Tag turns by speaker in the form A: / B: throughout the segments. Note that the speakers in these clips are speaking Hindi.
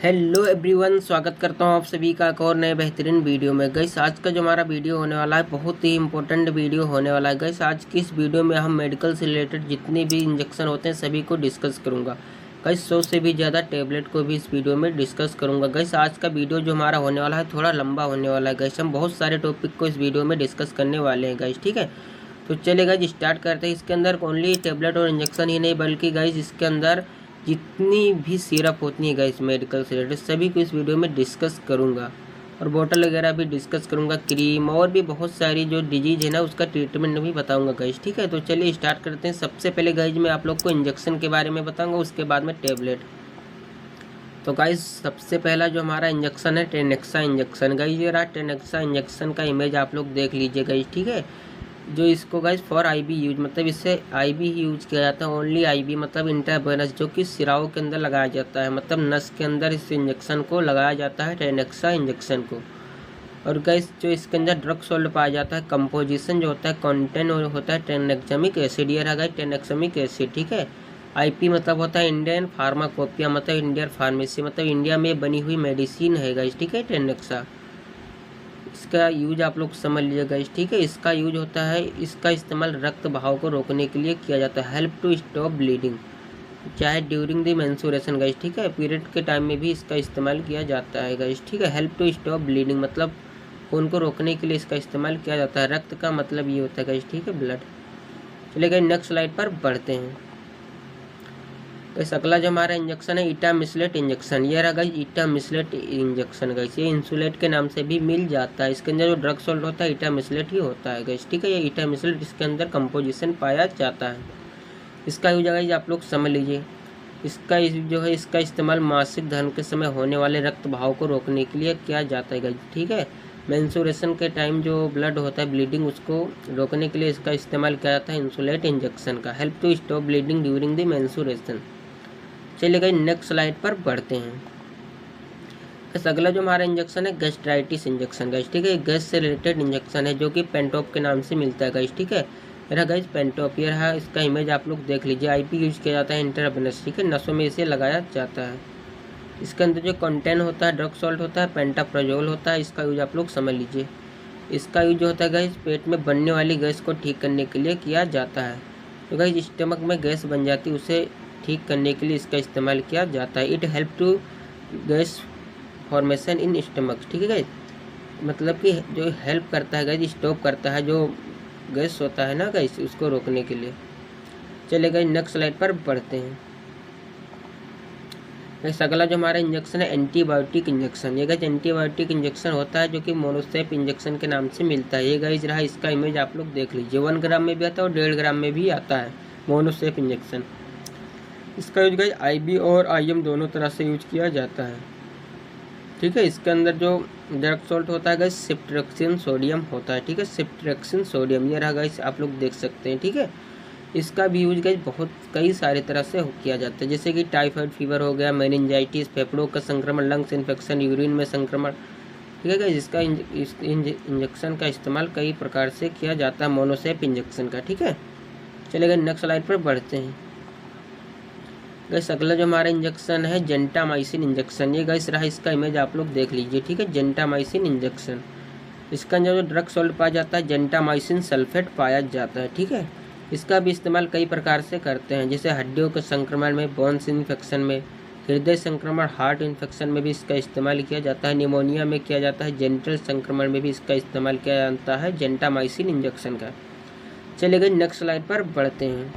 A: हेलो एवरीवन, स्वागत करता हूं आप सभी का एक और नए बेहतरीन वीडियो में। गाइस आज का जो हमारा वीडियो होने वाला है बहुत ही इंपॉर्टेंट वीडियो होने वाला है। गाइस आज की इस वीडियो में हम मेडिकल से रिलेटेड जितने भी इंजेक्शन होते हैं सभी को डिस्कस करूंगा। गाइस 100 से भी ज़्यादा टेबलेट को भी इस वीडियो में डिस्कस करूंगा। गाइस आज का वीडियो जो हमारा होने वाला है थोड़ा लंबा होने वाला है। गाइस हम बहुत सारे टॉपिक को इस वीडियो में डिस्कस करने वाले हैं गाइस, ठीक है। तो चलिए गाइस स्टार्ट करते हैं। इसके अंदर ओनली टेबलेट और इंजेक्शन ही नहीं बल्कि गाइस इसके अंदर जितनी भी सिरप होती है गाइस मेडिकल से रिलेटेड सभी को इस वीडियो में डिस्कस करूंगा और बोतल वगैरह भी डिस्कस करूंगा, क्रीम और भी बहुत सारी जो डिजीज है ना उसका ट्रीटमेंट भी बताऊंगा गाइस, ठीक है। तो चलिए स्टार्ट करते हैं। सबसे पहले गाइस मैं आप लोग को इंजेक्शन के बारे में बताऊंगा, उसके बाद में टेबलेट। तो गाइस सबसे पहला जो हमारा इंजेक्शन है टेनेक्सा इंजेक्शन। गाइस ये रहा टेनेक्सा इंजेक्शन का इमेज, आप लोग देख लीजिए गाइस, ठीक है। जो इसको गाइस फॉर आईबी यूज, मतलब इससे आईबी ही यूज किया जाता है। ओनली आईबी मतलब इंट्रावेनस, जो कि सिराओं के अंदर लगाया जाता है, मतलब नस के अंदर इस इंजेक्शन को लगाया जाता है टेनेक्सा इंजेक्शन को। और गाइस जो इसके अंदर ड्रग सोल्ड पाया जाता है, कंपोजिशन जो होता है कंटेंट होता है टेनेक्समिक एसिड। ये रहा गाइस टेनेक्समिक एसिड, ठीक है। आईपी मतलब होता है इंडियन फार्माकोपिया, मतलब इंडियन फार्मेसी, मतलब इंडिया में बनी हुई मेडिसिन है गाइस, ठीक है टेनेक्सा। इसका यूज आप लोग समझ लीजिएगा, ठीक है। इसका यूज होता है, इसका इस्तेमाल रक्त बहाव को रोकने के लिए किया जाता है। हेल्प टू स्टॉप ब्लीडिंग, चाहे ड्यूरिंग द मेंस्ट्रुएशन गाइस, ठीक है। पीरियड के टाइम में भी इसका इस्तेमाल किया जाता है गाइस, ठीक है। हेल्प टू स्टॉप ब्लीडिंग मतलब खून को रोकने के लिए इसका इस्तेमाल किया जाता है। रक्त का मतलब ये होता है गाइस, ठीक है, ब्लड। चलिए गाइस नेक्स्ट स्लाइड पर बढ़ते हैं। गाइस अगला जो हमारा इंजेक्शन है इटामिसलेट इंजेक्शन। ये रहा गाइस इटामिसलेट इंजेक्शन। गाइस ये इंसुलेट के नाम से भी मिल जाता है। इसके अंदर जो ड्रग सोल्ट होता है इटामिसलेट ही होता है गाइस, ठीक है। ये इटामिसलेट इसके अंदर कंपोजिशन पाया जाता है। इसका यूज गाइस आप लोग समझ लीजिए। इसका जो है इसका इस्तेमाल मासिक धर्म के समय होने वाले रक्त बहाव को रोकने के लिए किया जाता है गाइस, ठीक है। मेंस्ट्रुएशन के टाइम जो ब्लड होता है ब्लीडिंग, उसको रोकने के लिए इसका इस्तेमाल किया जाता है इंसुलेट इंजेक्शन का। Help to stop bleeding during the menstruation. चलिए गाइस नेक्स्ट स्लाइड पर बढ़ते हैं। बस अगला जो हमारा इंजेक्शन है गैस्ट्राइटिस इंजेक्शन गाइस, ठीक है। गैस से रिलेटेड इंजेक्शन है जो कि पेंटॉप के नाम से मिलता है गाइस, ठीक है। यह गाइस पेंटॉप, ये रहा इसका इमेज, आप लोग देख लीजिए। आईपी यूज किया जाता है इंट्रावेनस, ठीक है, नसों में इसे लगाया जाता है। इसके अंदर जो कंटेंट होता है ड्रग सॉल्ट होता है, पेंटाप्राजोल होता है। इसका यूज आप लोग समझ लीजिए। इसका यूज होता है गाइस पेट में बनने वाली गैस को ठीक करने के लिए किया जाता है। तो गाइस स्टमक में गैस बन जाती है, उसे ठीक करने के लिए इसका इस्तेमाल किया जाता है। It help to gas formation in stomach, ठीक है गाइस। मतलब कि जो हेल्प करता है गाइस, स्टॉप करता है जो गैस होता है ना गाइस, उसको रोकने के लिए। चलिए गाइस नेक्स्ट स्लाइड पर बढ़ते हैं। गाइस अगला जो हमारा इंजेक्शन है एंटीबायोटिक इंजेक्शन। ये गाइस एंटीबायोटिक इंजेक्शन होता है जो कि मोनोसेप इंजेक्शन के नाम से मिलता है। ये गाइस रहा इसका इमेज, आप लोग देख लीजिए। 1 ग्राम में भी आता है और 1.5 ग्राम में भी आता है मोनोसेप इंजेक्शन। इसका यूज गाइस आईबी और आईएम दोनों तरह से यूज किया जाता है, ठीक है। इसके अंदर जो ड्रग सॉल्ट होता है गाइस सिप्ट्रेक्सिन सोडियम होता है, ठीक है, सिप्ट्रेक्सिन सोडियम। ये रहा गाइस आप लोग देख सकते हैं, ठीक है। इसका भी यूज गाइस बहुत कई सारे तरह से किया जाता है, जैसे कि टाइफाइड फीवर हो गया, मेनिंजाइटिस, फेफड़ों का संक्रमण, लंग्स इन्फेक्शन, यूरिन में संक्रमण, ठीक है गाइस। इसका इंजेक्शन का इस्तेमाल कई प्रकार से किया जाता है मोनोसेप इंजेक्शन का, ठीक है। चलिए नेक्स्ट स्लाइड पर बढ़ते हैं। गाइस अगला जो हमारा इंजेक्शन है जेंटामाइसिन इंजेक्शन। ये गाइस रहा इसका इमेज, आप लोग देख लीजिए, ठीक है, जेंटामाइसिन इंजेक्शन। इसका अंदर जो ड्रग सॉल्ट पाया जाता है जेंटामाइसिन सल्फेट पाया जाता है, ठीक है। इसका भी इस्तेमाल कई प्रकार से करते हैं, जैसे हड्डियों के संक्रमण में, बोन्स इन्फेक्शन में, हृदय संक्रमण, हार्ट इन्फेक्शन में भी इसका इस्तेमाल किया जाता है, निमोनिया में किया जाता है, जेनिटल संक्रमण में भी इसका इस्तेमाल किया जाता है जेंटामाइसिन इंजेक्शन का। चलिए गाइस नेक्स्ट स्लाइड पर बढ़ते हैं।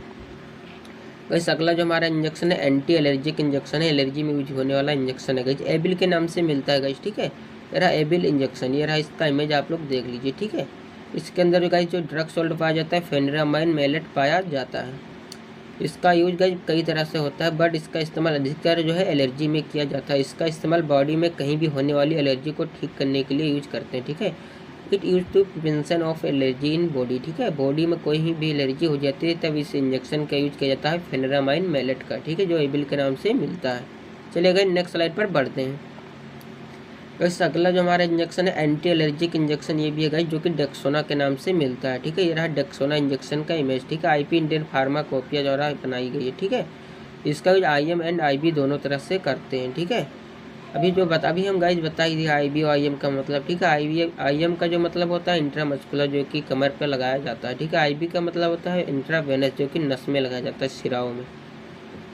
A: गाइस अगला जो हमारा इंजेक्शन है एंटी एलर्जिक इंजेक्शन है। एलर्जी में यूज होने वाला इंजेक्शन है गाइस, एबिल के नाम से मिलता है गाइस, ठीक है। ये रहा एबिल इंजेक्शन। ये रहा इसका इमेज, आप लोग देख लीजिए, ठीक है। इसके अंदर जो गाइस जो ड्रग सॉल्ट पाया जाता है फेनरामाइन मेलेट पाया जाता है। इसका यूज गाइस कई तरह से होता है, बट इसका इस्तेमाल अधिकतर जो है एलर्जी में किया जाता है। इसका इस्तेमाल बॉडी में कहीं भी होने वाली एलर्जी को ठीक करने के लिए यूज करते हैं, ठीक है। It use to prevention of allergy in body, ठीक है। बॉडी में कोई भी एलर्जी हो जाती है तब इस इंजेक्शन का यूज किया जाता है फेनरामाइन मेलेट का, ठीक है, जो एबिल के नाम से मिलता है। चलिए गाइस नेक्स्ट स्लाइड पर बढ़ते हैं। गाइस अगला जो हमारा इंजेक्शन है एंटी एलर्जिक इंजेक्शन। ये भी है गाइस जो कि डेक्सोना के नाम से मिलता है, ठीक है। ये रहा डेक्सोना इंजेक्शन का इमेज, ठीक है। आईपी इंडियन फार्माकोपिया द्वारा बनाई गई है, ठीक है। इसका यूज आईएम एंड आईबी दोनों तरह से करते हैं, ठीक है। अभी हम गाइज बता ही दिए आईबी और आईएम का मतलब, ठीक है। आईएम का जो मतलब होता है इंट्रामस्कुलर, जो कि कमर पे लगाया जाता है, ठीक है। आईबी का मतलब होता है इंट्रावेनस, जो कि नस में लगाया जाता है, शिराओं में।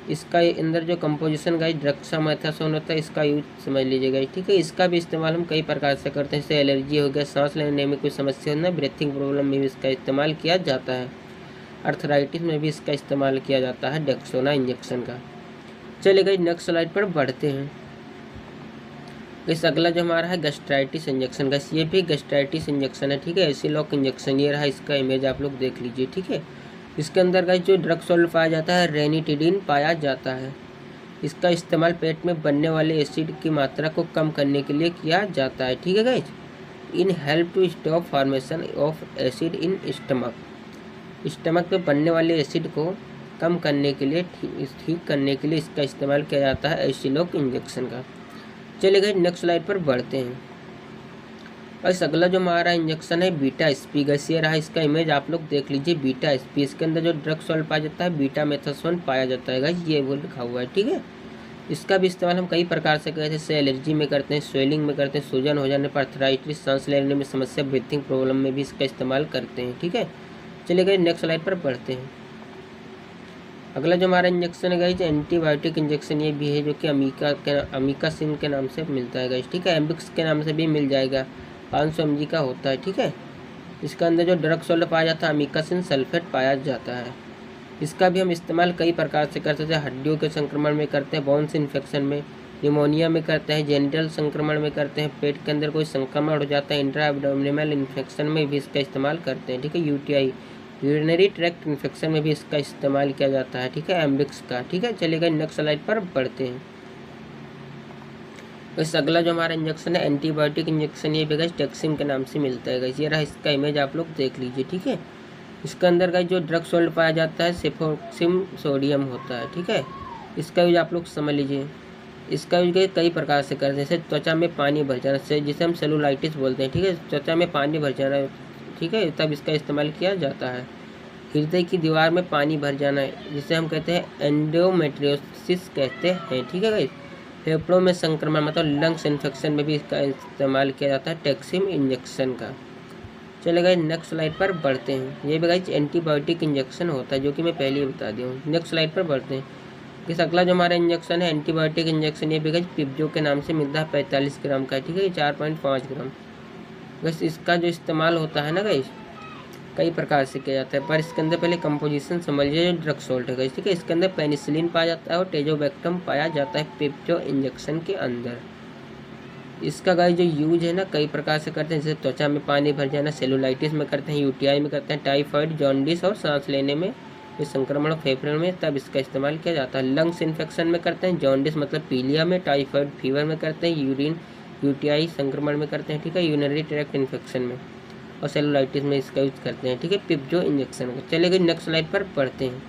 A: इसका अंदर जो कंपोजिशन गाइज डेक्सामेथासोन होता है, इसका यूज समझ लीजिएगा, ठीक है। इसका भी इस्तेमाल हम कई प्रकार से करते हैं, जैसे एलर्जी हो गया, सांस लेने में कोई समस्या होना, ब्रीथिंग प्रॉब्लम में भी इसका इस्तेमाल किया जाता है, अर्थराइटिस में भी इसका इस्तेमाल किया जाता है डेक्सोना इंजेक्शन का। चलिए गाइज नेक्स्ट स्लाइड पर बढ़ते हैं। इस अगला जो हमारा है गैस्ट्राइटिस इंजेक्शन का, ये भी गैस्ट्राइटिस इंजेक्शन है, ठीक है। एसिलॉक इंजेक्शन, ये रहा इसका इमेज, आप लोग देख लीजिए, ठीक है। इसके अंदर गाइज जो ड्रग सॉल्ट पाया जाता है रेनिटिडिन पाया जाता है। इसका इस्तेमाल पेट में बनने वाले एसिड की मात्रा को कम करने के लिए किया जाता है, ठीक है guys. In help to stop formation of acid in stomach पे बनने वाले एसिड को कम करने के लिए, ठीक करने के लिए इसका इस्तेमाल किया जाता है एसिलॉक इंजेक्शन का। चलिए गाइज नेक्स्ट स्लाइड पर बढ़ते हैं। बस अगला जो हमारा इंजेक्शन है बीटा एसपी का, ये रहा इसका इमेज, आप लोग देख लीजिए। बीटा एसपी, इसके अंदर जो ड्रग सॉल्ट पाया जाता है बीटा मेथासोन पाया जाता है गाइज, ये वो लिखा हुआ है, ठीक है। इसका भी इस्तेमाल हम कई प्रकार से करते हैं, जैसे एलर्जी में करते हैं, स्वेलिंग में करते हैं, सूजन हो जाने पर, अर्थराइटिस, सांस लेने में समस्या, ब्रीथिंग प्रॉब्लम में भी इसका इस्तेमाल करते हैं, ठीक है। चलिए गाइज नेक्स्ट स्लाइड पर बढ़ते हैं। अगला जो हमारा इंजेक्शन है गाइज एंटीबायोटिक इंजेक्शन, ये भी है, जो कि अमीकासिन के नाम से मिलता है गाइज, ठीक है। एम्बिक्स के नाम से भी मिल जाएगा, 500 mg का होता है, ठीक है। इसका अंदर जो ड्रग सॉल्ट पाया जाता है अमीकासिन सल्फेट पाया जाता है। इसका भी हम इस्तेमाल कई प्रकार से करते हैं, हड्डियों के संक्रमण में करते हैं, बोन्स इन्फेक्शन में, निमोनिया में करते हैं, जेनिटल संक्रमण में करते हैं, पेट के अंदर कोई संक्रमण हो जाता है, इंट्रा एब्डोमिनल इन्फेक्शन में भी इसका इस्तेमाल करते हैं, ठीक है। यूटीआई, यूरिनरी ट्रैक्ट इन्फेक्शन में भी इसका इस्तेमाल किया जाता है, ठीक है, एम्बिक्स का, ठीक है। चलिएगा नेक्स्ट स्लाइड पर बढ़ते हैं। इस अगला जो हमारा इंजेक्शन है एंटीबायोटिक इंजेक्शन, ये भी गाइस टेक्सिम के नाम से मिलता है गाइस, ये रहा इसका इमेज, आप लोग देख लीजिए, ठीक है। इसके अंदर गाइस जो ड्रग सॉल्ट पाया जाता है सेफोक्सिम सोडियम होता है, ठीक है। इसका यूज आप लोग समझ लीजिए। इसका यूज कई प्रकार से करते हैं, जैसे त्वचा में पानी भर जाना से, जिसे हम सेलुलाइटिस बोलते हैं, ठीक है, त्वचा में पानी भर जाना, ठीक है, तब इसका इस्तेमाल किया जाता है। हृदय की दीवार में पानी भर जाना है, जिसे हम कहते हैं एंडोमेट्रियोसिस कहते हैं, ठीक है गाइस। फेफड़ों में संक्रमण मतलब लंग्स इन्फेक्शन में भी इसका इस्तेमाल किया जाता है टेक्सिम इंजेक्शन का। चले गए नेक्स्ट स्लाइड पर बढ़ते हैं। ये भी गाइस एंटीबायोटिक इंजेक्शन होता है, जो कि मैं पहले ही बता दिया हूँ। नेक्स्ट स्लाइड पर बढ़ते हैं। इस अगला जो हमारा इंजेक्शन है एंटीबायोटिक इंजेक्शन, ये भी गाइस पिब्जो के नाम से मिलता है, 45 ग्राम का, ठीक है, 4.5 ग्राम। बस इसका जो इस्तेमाल होता है ना गाइस कई प्रकार से किया जाता है, पर इसके अंदर पहले कंपोजिशन समझिए। जो ड्रग सॉल्ट है गाइस, ठीक है, इसके अंदर पेनिसिलिन पाया जाता है और टेजोबैक्टम पाया जाता है पिब्जो इंजेक्शन के अंदर। इसका गाइस जो यूज है ना कई प्रकार से करते हैं, जैसे त्वचा में पानी भर जाना, सेलुलाइटिस में करते हैं, यूटीआई में करते हैं, टाइफाइड, जॉन्डिस और सांस लेने में संक्रमण फेफड़े में, तब इसका इस्तेमाल किया जाता है। लंग्स इन्फेक्शन में करते हैं, जॉन्डिस मतलब पीलिया में, टाइफाइड फीवर में करते हैं, यूटीआई संक्रमण में करते हैं, ठीक है, यूरिनरी ट्रैक्ट इन्फेक्शन में और सेलुलाइटिस में इसका यूज करते हैं, ठीक है, पिब्जो इंजेक्शन को। चलिए नेक्स्ट स्लाइड पर पढ़ते हैं।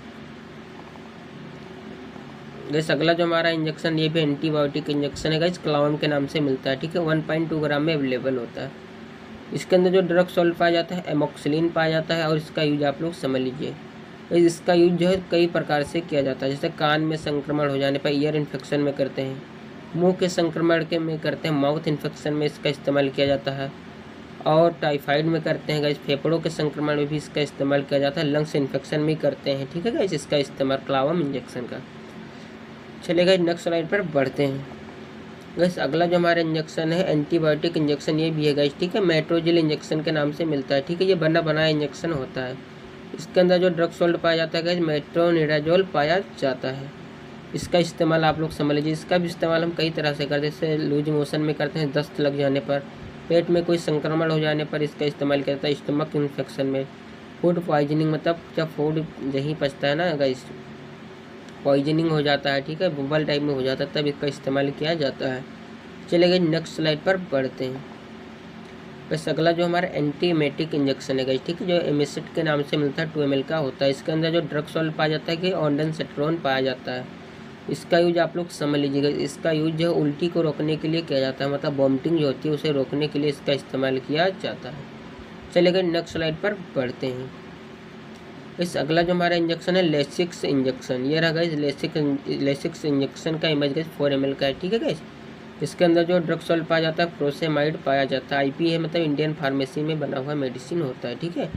A: गैस अगला जो हमारा इंजेक्शन, ये भी एंटीबायोटिक इंजेक्शन है गाइस, क्लाउन के नाम से मिलता है, ठीक है, 1.2 ग्राम में अवेलेबल होता है। इसके अंदर जो ड्रग सॉल्ट पाया जाता है एमोक्सिलिन पाया जाता है और इसका यूज आप लोग समझ लीजिए। इसका यूज जो है कई प्रकार से किया जाता है, जैसे कान में संक्रमण हो जाने पर, ईयर इन्फेक्शन में करते हैं, मुंह के संक्रमण के में करते हैं, माउथ इन्फेक्शन में इसका इस्तेमाल किया जाता है और टाइफाइड में करते हैं गाइस, फेफड़ों के संक्रमण में भी इसका इस्तेमाल किया जाता है, लंग्स इन्फेक्शन में करते हैं, ठीक है गाइस, इसका इस्तेमाल क्लावम इंजेक्शन का। चलिए गाइस नेक्स्ट स्लाइड पर बढ़ते हैं। गाइस अगला जो हमारा इंजेक्शन है एंटीबायोटिक इंजेक्शन, ये भी है गाइस, ठीक है, मेट्रोजिल इंजेक्शन के नाम से मिलता है, ठीक है, ये बना बनाया इंजेक्शन होता है। इसके अंदर जो ड्रग सॉल्ट पाया जाता है गाइस मेट्रोनिडाजोल पाया जाता है। इसका इस्तेमाल आप लोग समझ लीजिए। इसका भी इस्तेमाल हम कई तरह से करते हैं, जैसे लूज मोशन में करते हैं, दस्त लग जाने पर, पेट में कोई संक्रमण हो जाने पर इसका इस्तेमाल किया जाता है, स्टमक इन्फेक्शन में, फूड पॉइजनिंग मतलब जब फूड यहीं पचता है ना गाइस, पॉइजनिंग हो जाता है, ठीक है, बुबल टाइप में हो जाता है, तब इसका इस्तेमाल किया जाता है। चलिए नेक्स्ट स्लाइड पर बढ़ते हैं। बस अगला जो हमारा एंटीमेटिक इंजेक्शन है गाइस, ठीक है, जो एमिसिट के नाम से मिलता है, 2 ml का होता है। इसके अंदर जो ड्रग सॉल्ट पाया जाता है कि ऑन्डेनसेट्रोन पाया जाता है। इसका यूज आप लोग समझ लीजिएगा। इसका यूज जो है उल्टी को रोकने के लिए किया जाता है, मतलब वॉमिटिंग जो होती है उसे रोकने के लिए इसका इस्तेमाल किया जाता है। चलिए नेक्स्ट स्लाइड पर बढ़ते हैं। इस अगला जो हमारा इंजेक्शन है लेसिक्स इंजेक्शन, ये रहा गाइस लेसिक्स इंजेक्शन का इमेज गाइस 4 ml का है, ठीक है गाइस। इसके अंदर जो ड्रग सॉल्ट पाया जाता है फ्रोसेमाइड पाया जाता है। आईपी है मतलब इंडियन फार्मेसी में बना हुआ मेडिसिन होता है, ठीक है।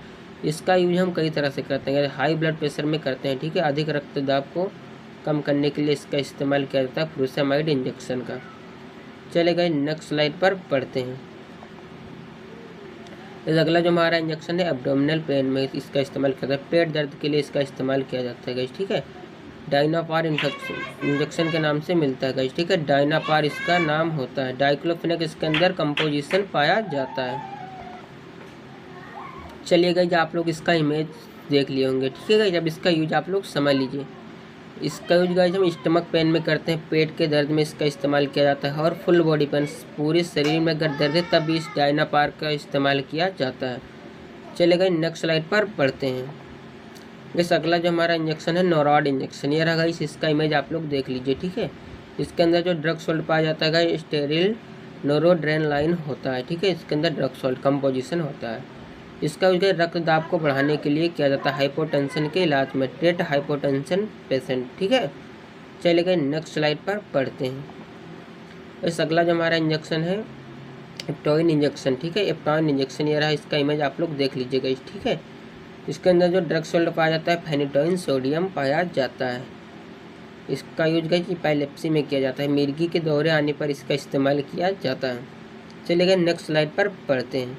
A: इसका यूज हम कई तरह से करते हैं, हाई ब्लड प्रेशर में करते हैं, ठीक है। अधिक रक्तदाब को कम करने के लिए इसका इस्तेमाल किया जाता है फ्रोसेमाइड इंजेक्शन का। चले गए नेक्स्ट स्लाइड पर पढ़ते हैं। इस अगला जो हमारा इंजेक्शन है एब्डोमिनल पेन में इसका इस्तेमाल किया जाता है, पेट दर्द के लिए इसका इस्तेमाल किया जाता है गाइस, ठीक है। डायनापार इंजेक्शन के नाम से मिलता है गाइस, ठीक है। डायनापार इसका नाम होता है। डाइक्लोफेनेक इसके अंदर कंपोजिशन पाया जाता है। चलिए गाइस आप लोग इसका इमेज देख लिए होंगे, ठीक है गाइस। अब इसका यूज आप लोग समझ लीजिए। इसका यूज गाइस हम स्टमक पेन में करते हैं, पेट के दर्द में इसका इस्तेमाल किया जाता है। और फुल बॉडी पेन, पूरे शरीर में अगर दर्द है तब भी इस डायनापार का इस्तेमाल किया जाता है। चले गए नेक्स्ट स्लाइड पर पढ़ते हैं। इस अगला जो हमारा इंजेक्शन है नोरॉड इंजेक्शन, ये रहा गाइस। इसका इमेज आप लोग देख लीजिए, ठीक है। इसके अंदर जो ड्रग सॉल्ट पाया जाता है गाइस स्टेरिल नोरोड्रेनलाइन होता है, ठीक है। इसके अंदर ड्रग सॉल्ट कंपोजिशन होता है। इसका यूज रक्तदाब को बढ़ाने के लिए किया जाता है हाइपोटेंशन के इलाज में, ट्रीट हाइपोटेंशन पेशेंट, ठीक है। चले गए नेक्स्ट स्लाइड पर पढ़ते हैं। इस अगला जो हमारा इंजेक्शन है एप्टोइन इंजेक्शन, ठीक है। एप्टोइन इंजेक्शन ये रहा, इसका इमेज आप लोग देख लीजिएगा, ठीक है। इसके अंदर जो ड्रग सॉल्ट पाया जाता है फेनिटोइन सोडियम पाया जाता है। इसका यूज गाइस एपिलेप्सी में किया जाता है, मिर्गी के दौरे आने पर इसका इस्तेमाल किया जाता है। चले गए नेक्स्ट स्लाइड पर पढ़ते हैं।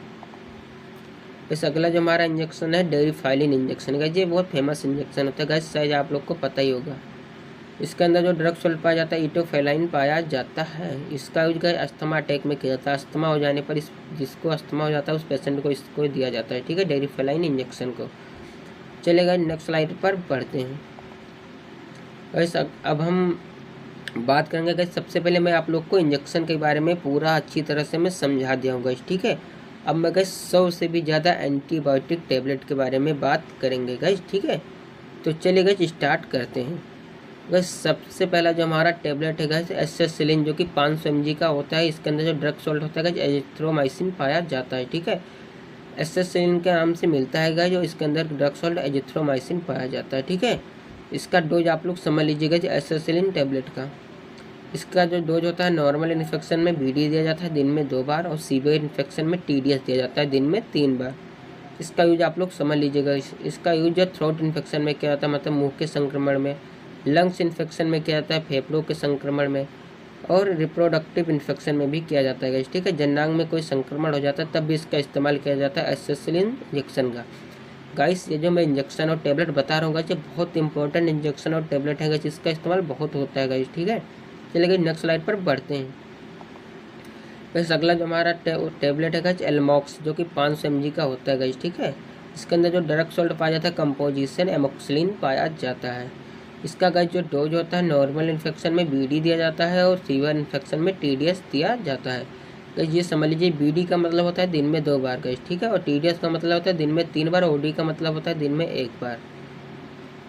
A: इस अगला जो हमारा इंजेक्शन है डेरिफाइलिन इंजेक्शन, गाइस ये बहुत फेमस इंजेक्शन होता है गाइस, शायद आप लोग को पता ही होगा। इसके अंदर जो ड्रग सॉल्ट पाया जाता है इटोफेलाइन पाया जाता है। इसका यूज गाइस अस्थमा अटैक में किया जाता है। अस्थमा हो जाने पर जिसको अस्थमा हो जाता है उस पेशेंट को इसको दिया जाता है, ठीक है, डेरिफाइलिन इंजेक्शन को। चलेगा नेक्स्ट स्लाइड पर पढ़ते हैं। गाइस अब हम बात करेंगे गाइस, सबसे पहले मैं आप लोग को इंजेक्शन के बारे में पूरा अच्छी तरह से मैं समझा दिया हूँ गाइस, ठीक है। अब मैं गाइस 100 से भी ज़्यादा एंटीबायोटिक टेबलेट के बारे में बात करेंगे गाइस, ठीक है। तो चलिए गाइस स्टार्ट करते हैं। गाइस सबसे पहला जो हमारा टेबलेट है गाइस एसेसिलिन, जो कि 500 mg का होता है। इसके अंदर जो ड्रग सॉल्ट होता है गाइस एजिथ्रोमाइसिन पाया जाता है, ठीक है। एसेसिलिन के नाम से मिलता है गाइस, जो इसके अंदर ड्रग सॉल्ट एजिथ्रोमाइसिन पाया जाता है, ठीक है। इसका डोज आप लोग समझ लीजिएगा जो एसेसिलिन टेबलेट का। इसका जो डोज होता है नॉर्मल इन्फेक्शन में BD दिया जाता है दिन में 2 बार, और सीवियर इन्फेक्शन में TDS दिया जाता है दिन में 3 बार। इसका यूज आप लोग समझ लीजिएगा। इसका यूज थ्रोट इन्फेक्शन में किया जाता है, मतलब मुंह के संक्रमण में, लंग्स इन्फेक्शन में किया जाता है, फेफड़ों के संक्रमण में, और रिप्रोडक्टिव इन्फेक्शन में भी किया जाता है, ठीक है। जननांग में कोई संक्रमण हो जाता है तब भी इसका इस्तेमाल किया जाता है एसेसिलिन इंजेक्शन का। गाइस ये जो मैं इंजेक्शन और टेबलेट बता रहा हूँ गाइस, ये बहुत इंपॉर्टेंट इंजेक्शन और टेबलेट है गाइस, इसका इस्तेमाल बहुत होता है गाइस, ठीक है। चलिए गाइस नेक्स्ट स्लाइड पर बढ़ते हैं। गाइस अगला जो हमारा टेबलेट है गाइस एल्मॉक्स, जो कि 500 mg का होता है गाइस, ठीक है। इसके अंदर जो ड्रग सॉल्ट पाया जाता है कंपोजिशन एमोक्सिलिन पाया जाता है। इसका गाइस जो डोज होता है नॉर्मल इन्फेक्शन में BD दिया जाता है, और सीवियर इन्फेक्शन में TDS दिया जाता है। गाइस ये समझ लीजिए, BD का मतलब होता है दिन में 2 बार गाइस, ठीक है, और TDS का मतलब होता है दिन में 3 बार, OD का मतलब होता है दिन में 1 बार।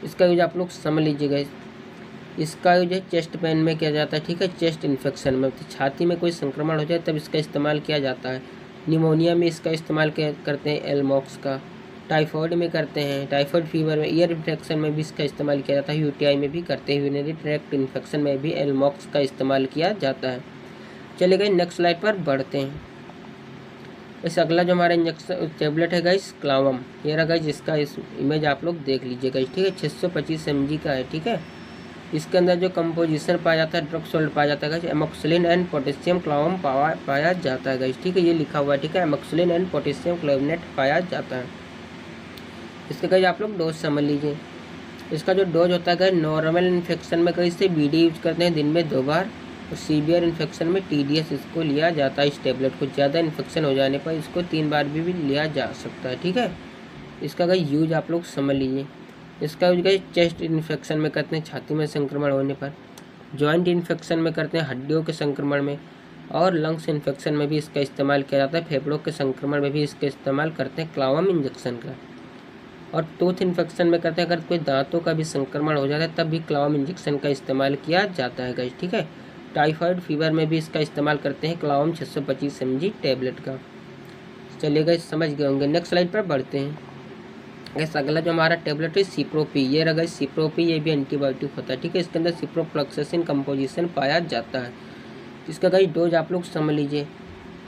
A: इसका यूज आप लोग समझ लीजिए गाइस। इसका यूज है चेस्ट पेन में किया जाता है, ठीक है, चेस्ट इन्फेक्शन में, तो छाती में कोई संक्रमण हो जाए तब इसका इस्तेमाल किया जाता है। निमोनिया में इसका इस्तेमाल करते हैं एल्मॉक्स का। टाइफाइड में करते हैं, टाइफाइड फीवर में, ईयर इन्फेक्शन में भी इसका इस्तेमाल किया जाता है, UTI में भी करते हैं, यूरिनरी ट्रैक्ट इन्फेक्शन में भी एल्मॉक्स का इस्तेमाल किया जाता है। चले गए नेक्स्ट स्लाइड पर बढ़ते हैं। इस अगला जो हमारा इंजेक्शन टेबलेट है गाइस क्लावम, ये रहा गाइस, इसका इमेज आप लोग देख लीजिए गाइस, ठीक है। 625 mg का है, ठीक है। इसके अंदर जो कंपोजिशन पाया जाता है ड्रग सॉल्ट पाया जाता है गाइस एमोक्सिलिन एंड पोटेशियम क्लावम पाया जाता है गाइस, ठीक है, ये लिखा हुआ है, ठीक है, एमोक्सिलिन एंड पोटेशियम क्लावनेट पाया जाता है। इसके गाइस आप लोग डोज समझ लीजिए। इसका जो डोज होता है गाइस नॉर्मल इन्फेक्शन में गाइस से BD यूज करते हैं दिन में 2 बार, और सीवियर इन्फेक्शन में TDS इसको लिया जाता है। इस टेबलेट को ज़्यादा इन्फेक्शन हो जाने पर इसको 3 बार भी लिया जा सकता है, ठीक है। इसका गाइस यूज आप लोग समझ लीजिए। इसका यूज गाइस चेस्ट इन्फेक्शन में करते हैं, छाती में संक्रमण होने पर, जॉइंट इन्फेक्शन में करते हैं, हड्डियों के संक्रमण में, और लंग्स इन्फेक्शन में भी इसका इस्तेमाल किया जाता है। फेफड़ों के संक्रमण में भी इसका इस्तेमाल करते हैं क्लावम इंजेक्शन का। और टूथ इन्फेक्शन में करते हैं, अगर कोई दांतों का भी संक्रमण हो जाता है तब भी क्लावम इंजेक्शन का इस्तेमाल किया जाता है गाइस, ठीक है। टाइफाइड फीवर में भी इसका इस्तेमाल करते हैं क्लावम 625 mg टेबलेट का। चलिए गाइस समझ गए होंगे। नेक्स्ट स्लाइड पर बढ़ते हैं। गाइस अगला जो हमारा टेबलेट है सिप्रोपी, ये रहा गाइस सिप्रोपी, ये भी एंटीबायोटिक होता है, ठीक है। इसके अंदर सिप्रोफ्लॉक्सासिन कंपोजिशन पाया जाता है। इसका गाइस डोज आप लोग समझ लीजिए।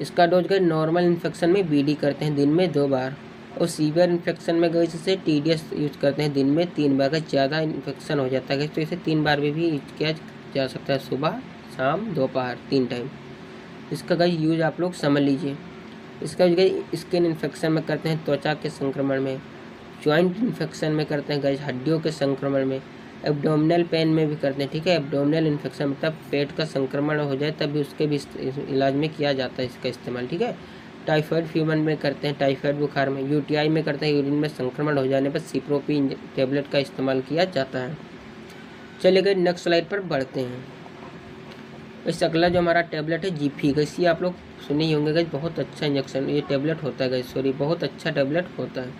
A: इसका डोज गाइस नॉर्मल इन्फेक्शन में बीडी करते हैं दिन में 2 बार, और सीवियर इन्फेक्शन में गाइस इसे TDS यूज करते हैं दिन में 3 बार। अगर ज़्यादा इन्फेक्शन हो जाता है तो इसे 3 बार में भी यूज किया जा सकता है, सुबह शाम दोपहर 3 टाइम। इसका गाइस यूज आप लोग समझ लीजिए। इसका यूज गाइस स्किन इन्फेक्शन में करते हैं, त्वचा के संक्रमण में, जॉइंट इन्फेक्शन में करते हैं गाइस, हड्डियों के संक्रमण में, एब्डोमिनल पेन में भी करते हैं, ठीक है। एब्डोमिनल इन्फेक्शन मतलब पेट का संक्रमण हो जाए तब भी उसके भी इलाज में किया जाता है इसका इस्तेमाल, ठीक है। टाइफाइड फीवर में करते हैं, टाइफाइड बुखार में, UTI में करते हैं, यूरिन में संक्रमण हो जाने पर सिप्रोपी टेबलेट का इस्तेमाल किया जाता है। चलिए गए नेक्स्ट स्लाइड पर बढ़ते हैं। इस अगला जो हमारा टेबलेट है जीफी गैस, ये आप लोग सुने ही होंगे गैस, बहुत अच्छा इंजेक्शन ये टेबलेट होता है गैस, सॉरी बहुत अच्छा टेबलेट होता है।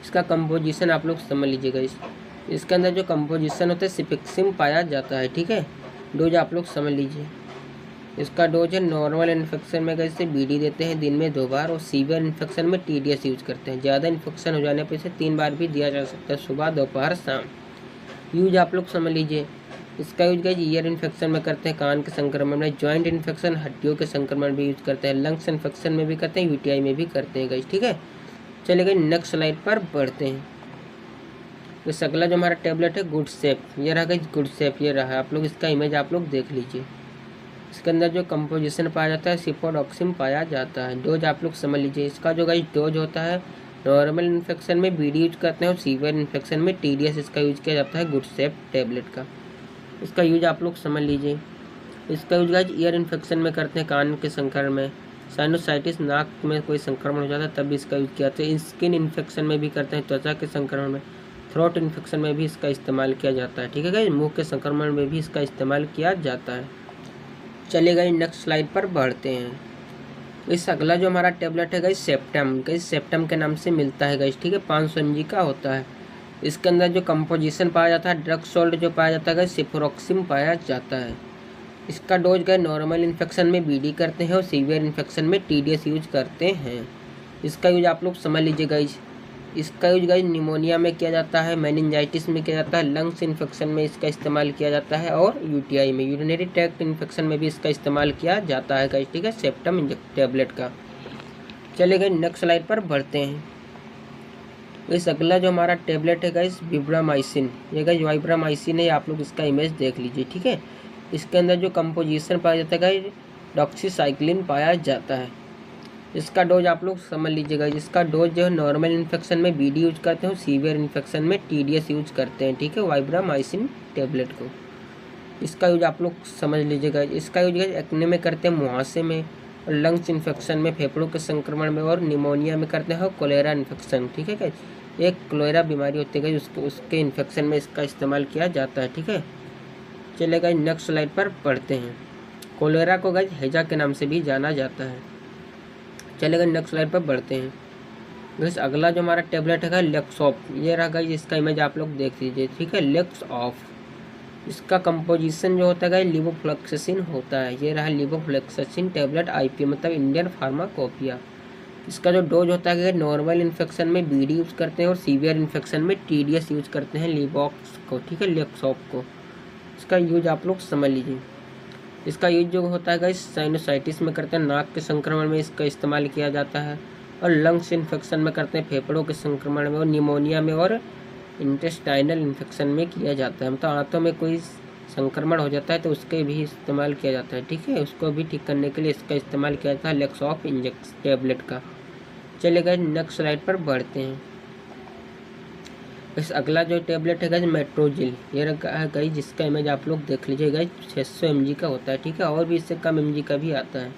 A: इसका कंपोजिशन आप लोग समझ लीजिए गैस। इसके अंदर जो कंपोजिशन होता है सिपिक्सिम पाया जाता है, ठीक है। डोज आप लोग समझ लीजिए। इसका डोज है नॉर्मल इन्फेक्शन में कैसे BD देते हैं दिन में 2 बार, और सीवियर इन्फेक्शन में TDS यूज करते हैं। ज़्यादा इन्फेक्शन हो जाने पर इसे 3 बार भी दिया जा सकता है, सुबह दोपहर शाम। यूज आप लोग समझ लीजिए। इसका यूज गाइस ईयर इन्फेक्शन में करते हैं, कान के संक्रमण में, जॉइंट इन्फेक्शन हड्डियों के संक्रमण भी यूज करते हैं, लंग्स इन्फेक्शन में भी करते हैं, UTI में भी करते हैं गाइस, ठीक है। चलिए गाइस नेक्स्ट स्लाइड पर बढ़ते हैं। इस अगला जो हमारा टेबलेट है गुड सेफ, ये रहा गाइस गुड सेफ, ये रहा। आप लोग इसका इमेज आप लोग देख लीजिए। इसके अंदर जो कंपोजिशन पाया जाता है सिपोडॉक्सिम पाया जाता है। डोज आप लोग समझ लीजिए। इसका जो गाइस डोज होता है नॉर्मल इन्फेक्शन में BD यूज करते हैं, और सीवियर इन्फेक्शन में TDS इसका यूज किया जाता है गुड सेफ टेबलेट का। इसका यूज आप लोग समझ लीजिए। इसका यूज गाइस ईयर इन्फेक्शन में करते हैं, कान के संक्रमण में, साइनोसाइटिस नाक में कोई संक्रमण हो जाता है तब भी इसका यूज किया जाता है। स्किन इन्फेक्शन में भी करते हैं, त्वचा के संक्रमण में, थ्रोट इन्फेक्शन में भी इसका इस्तेमाल किया जाता है, ठीक है गाइस। मुंह के संक्रमण में भी इसका इस्तेमाल किया जाता है। चलिए गाइस नेक्स्ट स्लाइड पर बढ़ते हैं। इस अगला जो हमारा टेबलेट है गाइस सेप्टम, गाइस सेप्टम के नाम से मिलता है गाइस, ठीक है। 500 mg का होता है। इसके अंदर जो कंपोजिशन पाया जाता है ड्रग सॉल्ट जो पाया जाता है गाइस सिप्रोक्सिम पाया जाता है। इसका डोज गाइस नॉर्मल इन्फेक्शन में BD करते हैं, और सीवियर इन्फेक्शन में TDS यूज करते हैं। इसका यूज आप लोग समझ लीजिए गाइस। इसका यूज गाइस निमोनिया में किया जाता है, मेनिंजाइटिस में किया जाता है, लंग्स इन्फेक्शन में इसका इस्तेमाल किया जाता है, और UTI में यूरिनरी ट्रैक्ट इन्फेक्शन में भी इसका इस्तेमाल किया जाता है गाइस, ठीक है, सेप्टम टेबलेट का। चलिए गाइस नेक्स्ट स्लाइड पर बढ़ते हैं। इस अगला जो हमारा टेबलेट है गाइस विब्रामाइसिन, ये गाइस वाइब्रामाइसिन है, आप लोग इसका इमेज देख लीजिए, ठीक है। इसके अंदर जो कंपोजिशन पाया जाता है गाइस डॉक्सीसाइक्लिन पाया जाता है। इसका डोज आप लोग समझ लीजिएगा। इसका डोज जो है नॉर्मल इन्फेक्शन में BD यूज करते हैं, सीवियर इन्फेक्शन में TDS यूज करते हैं, ठीक है, वाइब्रामाइसिन टेबलेट को। इसका यूज आप लोग समझ लीजिएगा। इसका यूज एक्ने में करते हैं, मुहासे में, और लंग्स इन्फेक्शन में, फेफड़ों के संक्रमण में, और निमोनिया में करते हैं, और कोलेरा इन्फेक्शन, ठीक है गाइस। एक कोलेरा बीमारी होती है गाइस, उसके इन्फेक्शन में इसका इस्तेमाल किया जाता है, ठीक है। चलिए गाइस नेक्स्ट स्लाइड पर पढ़ते हैं। कोलेरा को गाइस हैजा के नाम से भी जाना जाता है। चलेगा नेक्स्ट स्लाइड पर बढ़ते हैं। गाइस अगला जो हमारा टेबलेट है लेक्सॉप, ये रहा गाइस, इसका इमेज आप लोग देख लीजिए, ठीक है, लेक्सऑफ। इसका कंपोजिशन जो होता है गाइस लिवोफ्लेक्सेसिन होता है, ये रहा लिवोफ्लेक्सेसिन टेबलेट IP मतलब इंडियन फार्माकोपिया। इसका जो डोज होता है नॉर्मल इन्फेक्शन में BD यूज करते हैं, और सीवियर इन्फेक्शन में TDS यूज करते हैं, लिवॉक्स को, ठीक है, लेक्सॉप को। इसका यूज आप लोग समझ लीजिए। इसका यूज जो होता है गाइस साइनोसाइटिस में करते हैं, नाक के संक्रमण में इसका इस्तेमाल किया जाता है, और लंग्स इन्फेक्शन में करते हैं, फेफड़ों के संक्रमण में, और निमोनिया में, और इंटेस्टाइनल इन्फेक्शन में किया जाता है। मतलब आंतों में कोई संक्रमण हो जाता है तो उसके भी इस्तेमाल किया जाता है, ठीक है, उसको भी ठीक करने के लिए इसका इस्तेमाल किया जाता है लेक्सॉफ इंजेक्शन टेबलेट का। चलिए गाइस नेक्स्ट स्लाइड पर बढ़ते हैं। इस अगला जो टेबलेट है गाइस मेट्रोजिल, ये है गाइस, जिसका इमेज आप लोग देख लीजिए गाइस, 600 mg का होता है, ठीक है, और भी इससे कम mg का भी आता है।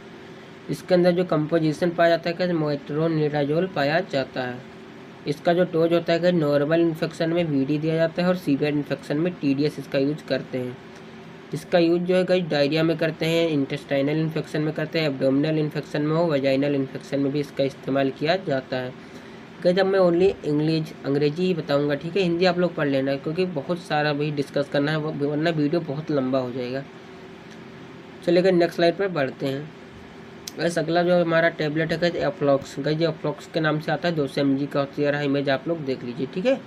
A: इसके अंदर जो कंपोजिशन पाया जाता है गाइस मेट्रोनिडाजोल पाया जाता है। इसका जो डोज होता है गाइस नॉर्मल इन्फेक्शन में BD दिया जाता है, और सीवियर इन्फेक्शन में TDS इसका यूज करते हैं। इसका यूज जो है गाइस डायरिया में करते हैं, इंटेस्टाइनल इन्फेक्शन में करते हैं, एब्डोमिनल इन्फेक्शन में हो, वजाइनल इन्फेक्शन में भी इसका इस्तेमाल किया जाता है। जब मैं ओनली अंग्रेजी ही बताऊंगा, ठीक है, हिंदी आप लोग पढ़ लेना, क्योंकि बहुत सारा भी डिस्कस करना है, वरना वीडियो बहुत लंबा हो जाएगा। चलिए नेक्स्ट स्लाइड पर बढ़ते हैं। वैसे अगला जो हमारा टेबलेट है एफ्लॉक्स, गाइस ये एफ्लॉक्स के नाम से आता है, 200 mg का होता है, इमेज आप लोग देख लीजिए, ठीक है।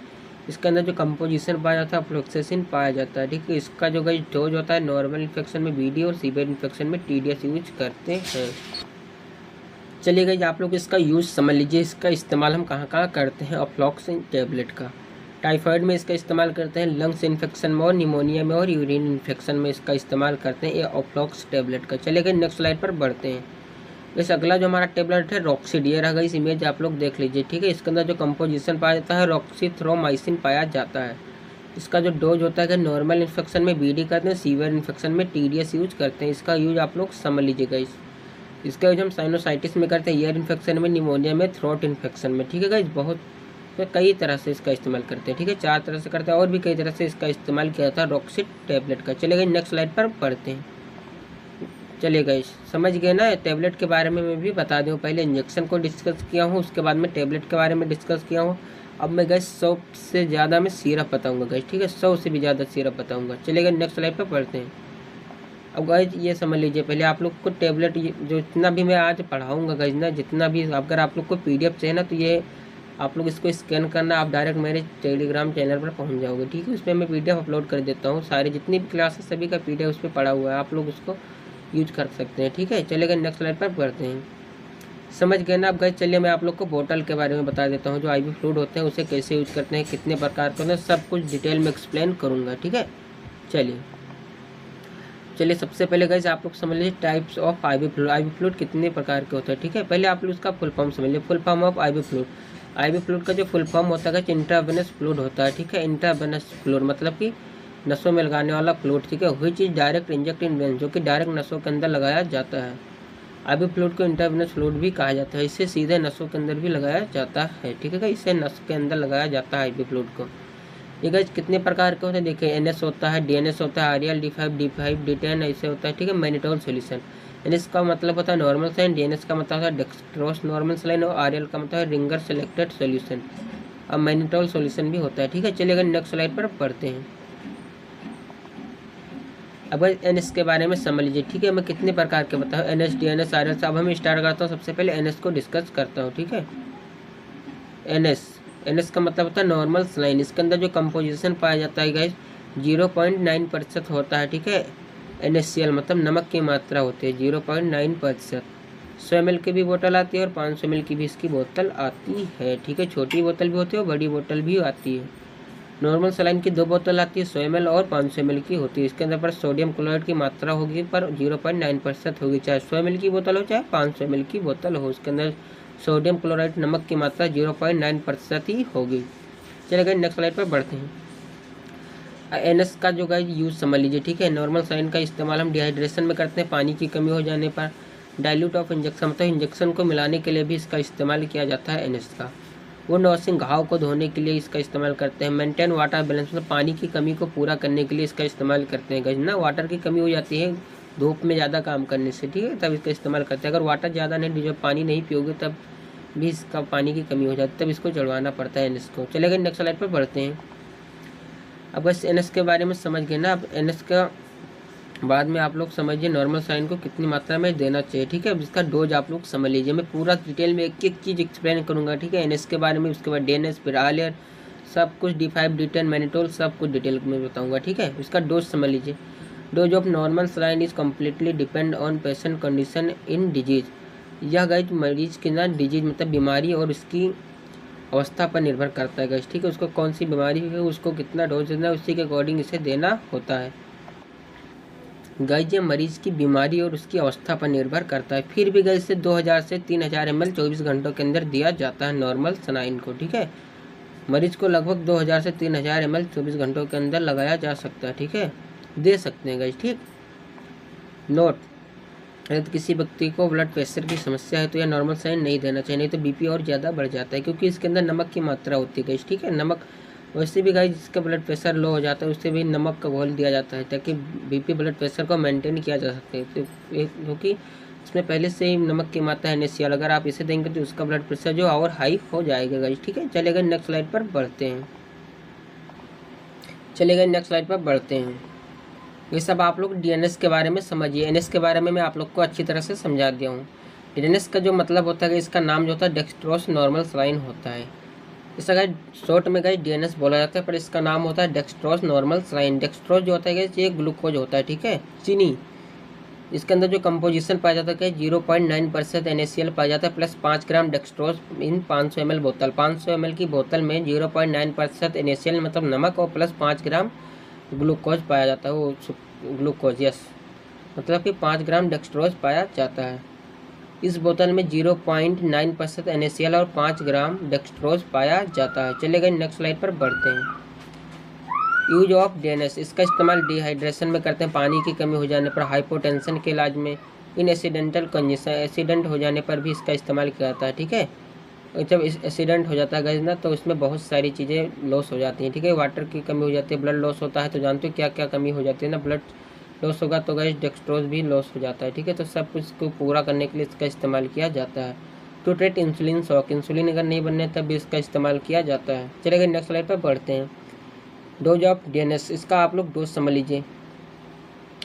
A: इसके अंदर जो कंपोजिशन पाया जाता है अफ्लोक्सेसिन पाया जाता है, ठीक है। इसका जो गाइस डोज होता है नॉर्मल इन्फेक्शन में BD और सीवियर इन्फेक्शन में TDS यूज करते हैं। चलिए गाइस आप लोग इसका यूज़ समझ लीजिए, इसका इस्तेमाल हम कहाँ कहाँ करते हैं। अफ्लोक्सिन टैबलेट का टाइफाइड में इसका इस्तेमाल करते हैं, लंग्स इन्फेक्शन में और निमोनिया में और यूरिन इन्फेक्शन में इसका इस्तेमाल करते हैं ये अफ्लोक्स टैबलेट का। चलिए गाइस नेक्स्ट स्लाइड पर बढ़ते हैं। इस अगला जो हमारा टैबलेट है रॉक्सिड, ये रहा इस इमेज आप लोग देख लीजिए, ठीक है। इसके अंदर जो कंपोजिशन पाया जाता है रॉक्सीथ्रोमाइसिन पाया जाता है। इसका जो डोज होता है कि नॉर्मल इन्फेक्शन में BD करते हैं, सीवियर इन्फेक्शन में TDS यूज करते हैं। इसका यूज आप लोग समझ लीजिएगा। इसका यूज हम साइनोसाइटिस में करते हैं, ईयर इन्फेक्शन में, निमोनिया में, थ्रोट इन्फेक्शन में, ठीक है गाइस। बहुत कई तरह से इसका इस्तेमाल करते हैं, ठीक है। 4 तरह से करते हैं और भी कई तरह से इसका इस्तेमाल किया जाता है रॉक्सिड टैबलेट का। चलिए गाइस नेक्स्ट स्लाइड पर पढ़ते हैं। चलिए गाइस समझ गए ना, टैबलेट के बारे में मैं भी बता दूँ। पहले इंजेक्शन को डिस्कस किया हूँ, उसके बाद में टैबलेट के बारे में डिस्कस किया हूँ। अब मैं गाइस 100 से ज़्यादा में सिरप बताऊँगा गाइस, ठीक है। 100 से भी ज़्यादा सिरप बताऊँगा। चलिए गाइस नेक्स्ट स्लाइड पर पढ़ते हैं। अब गाइस ये समझ लीजिए पहले आप लोग को टैबलेट जो जितना भी मैं आज पढ़ाऊँगा गाइस ना, जितना भी अगर आप लोग को PDF चाहिए ना, तो ये आप लोग इसको स्कैन करना, आप डायरेक्ट मेरे टेलीग्राम चैनल पर पहुंच जाओगे, ठीक है। उसमें मैं PDF अपलोड कर देता हूँ, सारे जितनी भी क्लासेस सभी का PDF उस पर पड़ा हुआ है, आप लोग उसको यूज कर सकते हैं, ठीक है। चलिए गाइस नेक्स्ट स्लाइड पर पढ़ते हैं। समझ गए ना आप गाइस। चलिए मैं आप लोग को बोतल के बारे में बता देता हूँ, जो IV फ्लूइड होते हैं उसे कैसे यूज करते हैं, कितने प्रकार के होते हैं, सब कुछ डिटेल में एक्सप्लेन करूँगा, ठीक है। चलिए सबसे पहले गाइस आप लोग समझ लीजिए types of IV fluid. IV fluid कितने प्रकार के होते हैं, ठीक है। पहले आप लोग उसका फुल फॉर्म समझ लीजिए। Full form of IV fluid, IV fluid का जो फुल फॉर्म होता है इंट्रावेनस फ्लूइड होता है, ठीक है। इंट्रावेनस फ्लूइड मतलब कि नसों में लगाने वाला फ्लूइड, ठीक है। वही चीज़ डायरेक्ट इंजेक्ट इन वेन, जो कि डायरेक्ट नसों के अंदर लगाया जाता है। IV फ्लूइड को इंट्रावेनस फ्लूइड भी कहा जाता है। इसे सीधे नसों के अंदर भी लगाया जाता है, ठीक है। इसे नस के अंदर लगाया जाता है IV फ्लूइड को। ये गाइस कितने प्रकार के होते हैं देखिए, NS होता है, DNS होता है, REL, D5, D5, D10 ऐसे होता है, ठीक है। मैनिटोल सॉल्यूशन, NS का मतलब होता है नॉर्मल सलाइन, DNS का मतलब होता है डेक्सट्रोस नॉर्मल सलाइन और REL का मतलब है रिंगर सेलेक्टेड सॉल्यूशन। अब मैनिटोल सॉल्यूशन भी होता है, ठीक है। चलिए अगर नेक्स्ट स्लाइड पर पढ़ते हैं। अब NS के बारे में समझ लीजिए, ठीक है। मैं कितने प्रकार के बताऊँ, NS, DNS, REL। अब हम स्टार्ट करता हूँ, सबसे पहले NS को डिस्कस करता हूँ, ठीक है। NS का मतलब होता है नॉर्मल सलाइन। इसके अंदर जो कंपोजिशन पाया जाता है गाइस 0.9% होता है, ठीक है। NaCl मतलब नमक की मात्रा होती है 0.9%। 100 ml की भी बोतल आती है और 500 ml की भी इसकी बोतल आती है, ठीक है। छोटी बोतल भी होती है और बड़ी बोतल भी आती है। नॉर्मल सलाइन की 2 बोतल आती है, 100 ml और 500 ml की होती है। इसके अंदर पर सोडियम क्लोराइड की मात्रा होगी पर 0.9% होगी, चाहे 100 ml की बोतल हो चाहे 500 ml की बोतल हो। उसके अंदर सोडियम क्लोराइड नमक की मात्रा 0.9% ही होगी। चलिए गाइस नेक्स्ट स्लाइड पर बढ़ते हैं। NS का जो गाइस यूज समझ लीजिए, ठीक है। नॉर्मल सलाइन का इस्तेमाल हम डिहाइड्रेशन में करते हैं, पानी की कमी हो जाने पर। डाइल्यूट ऑफ इंजेक्शन मतलब इंजेक्शन को मिलाने के लिए भी इसका इस्तेमाल किया जाता है NS का। वुंड वॉशिंग घाव को धोने के लिए इसका इस्तेमाल करते हैं। मेंटेन वाटर बैलेंस मतलब पानी की कमी को पूरा करने के लिए इसका इस्तेमाल करते हैं गाइस ना। वाटर की कमी हो जाती है धूप में ज़्यादा काम करने से, ठीक है, तब इसका इस्तेमाल करते हैं। अगर वाटर ज़्यादा नहीं, जब पानी नहीं पियोगे तब भी इसका पानी की कमी हो जाती है, तब इसको चढ़वाना पड़ता है NS को। चलेगा नेक्स्ट स्लाइड पर बढ़ते हैं। अब बस NS के बारे में समझ गए ना। अब NS का बाद में आप लोग समझिए नॉर्मल सलाइन को कितनी मात्रा में देना चाहिए, ठीक है। अब इसका डोज आप लोग समझ लीजिए। मैं पूरा डिटेल में एक एक चीज़ एक्सप्लेन करूँगा, ठीक है। NS के बारे में, उसके बाद DNS, फिर REL, सब कुछ, D5, D10, मैनिटोल, सब कुछ डिटेल में बताऊँगा, ठीक है। इसका डोज समझ लीजिए। Dose of normal saline is completely depend on patient condition in disease. यह गाइस मरीज की ना डिजीज मतलब बीमारी और उसकी अवस्था पर निर्भर करता है गाइस, ठीक है। उसको कौन सी बीमारी है, उसको कितना डोज देना है, उसी के अकॉर्डिंग इसे देना होता है गाइस। ये मरीज की बीमारी और उसकी अवस्था पर निर्भर करता है। फिर भी गाइस से 2000 से 3000 ml 24 घंटों के अंदर दिया जाता है नॉर्मल सलाइन को, ठीक है। मरीज को लगभग 2000 से 3000 ml 24 घंटों के अंदर लगाया जा सकता है, ठीक है, दे सकते हैं गाइस, ठीक। नोट, यदि किसी व्यक्ति को ब्लड प्रेशर की समस्या है तो यह नॉर्मल सलाइन नहीं देना चाहिए, नहीं तो BP और ज़्यादा बढ़ जाता है, क्योंकि इसके अंदर नमक की मात्रा होती है गाइस, ठीक है। नमक वैसे भी गाइस जिसका ब्लड प्रेशर लो हो जाता है उससे भी नमक का घोल दिया जाता है ताकि BP ब्लड प्रेशर को मेंटेन किया जा सके, क्योंकि इसमें पहले से ही नमक की मात्रा है NaCl। अगर आप इसे देंगे तो उसका ब्लड प्रेशर जो और हाई हो जाएगा गाइस, ठीक है। चलेगा नेक्स्ट स्लाइड पर बढ़ते हैं। ये सब आप लोग DNS के बारे में समझिए। NS के बारे में मैं आप लोग को अच्छी तरह से समझा दिया हूँ। DNS का जो मतलब होता है, इसका नाम जो होता है डेक्सट्रोस नॉर्मल सलाइन होता है। इसका गाइस शॉर्ट में गाइस DNS बोला जाता है, पर इसका नाम होता है डेक्सट्रोज नॉर्मल सलाइन। डेक्सट्रोज जो होता है गाइस ये ग्लूकोज होता है, ठीक है, चीनी। इसके अंदर जो कंपोजिशन पाया जाता है 0.9% NaCl पाया जाता है, प्लस 5 ग्राम डेक्सट्रोज इन 500 ml बोतल। 500 ml की बोतल में 0.9% NaCl मतलब नमक और प्लस 5 ग्राम ग्लूकोज पाया जाता है, वो ग्लूकोज, यस, मतलब कि 5 ग्राम डेक्सट्रोज पाया जाता है। इस बोतल में 0.9% NaCl और 5 ग्राम डेक्सट्रोज पाया जाता है। चलिए नेक्स्ट स्लाइड पर बढ़ते हैं। यूज ऑफ DNS, इसका इस्तेमाल डिहाइड्रेशन में करते हैं, पानी की कमी हो जाने पर, हाइपोटेंशन के इलाज में, इन एक्सीडेंटल कंजेशन, एक्सीडेंट हो जाने पर भी इसका इस्तेमाल किया जाता है, ठीक है। जब एक्सीडेंट हो जाता है गाइस ना, तो इसमें बहुत सारी चीज़ें लॉस हो जाती हैं, ठीक है। वाटर की कमी हो जाती है, ब्लड लॉस होता है, तो जानते हो क्या क्या कमी हो जाती है ना, ब्लड लॉस होगा तो गाइस डेक्सट्रोज भी लॉस हो जाता है, ठीक है। तो सब कुछ को पूरा करने के लिए इसका इस्तेमाल किया जाता है। To treat insulin shock, insulin अगर नहीं बनने तब भी इसका इस्तेमाल किया जाता है। चलिए नेक्स्ट स्लाइड पर बढ़ते हैं। डोज ऑफ DNS, इसका आप लोग डोज समझ लीजिए।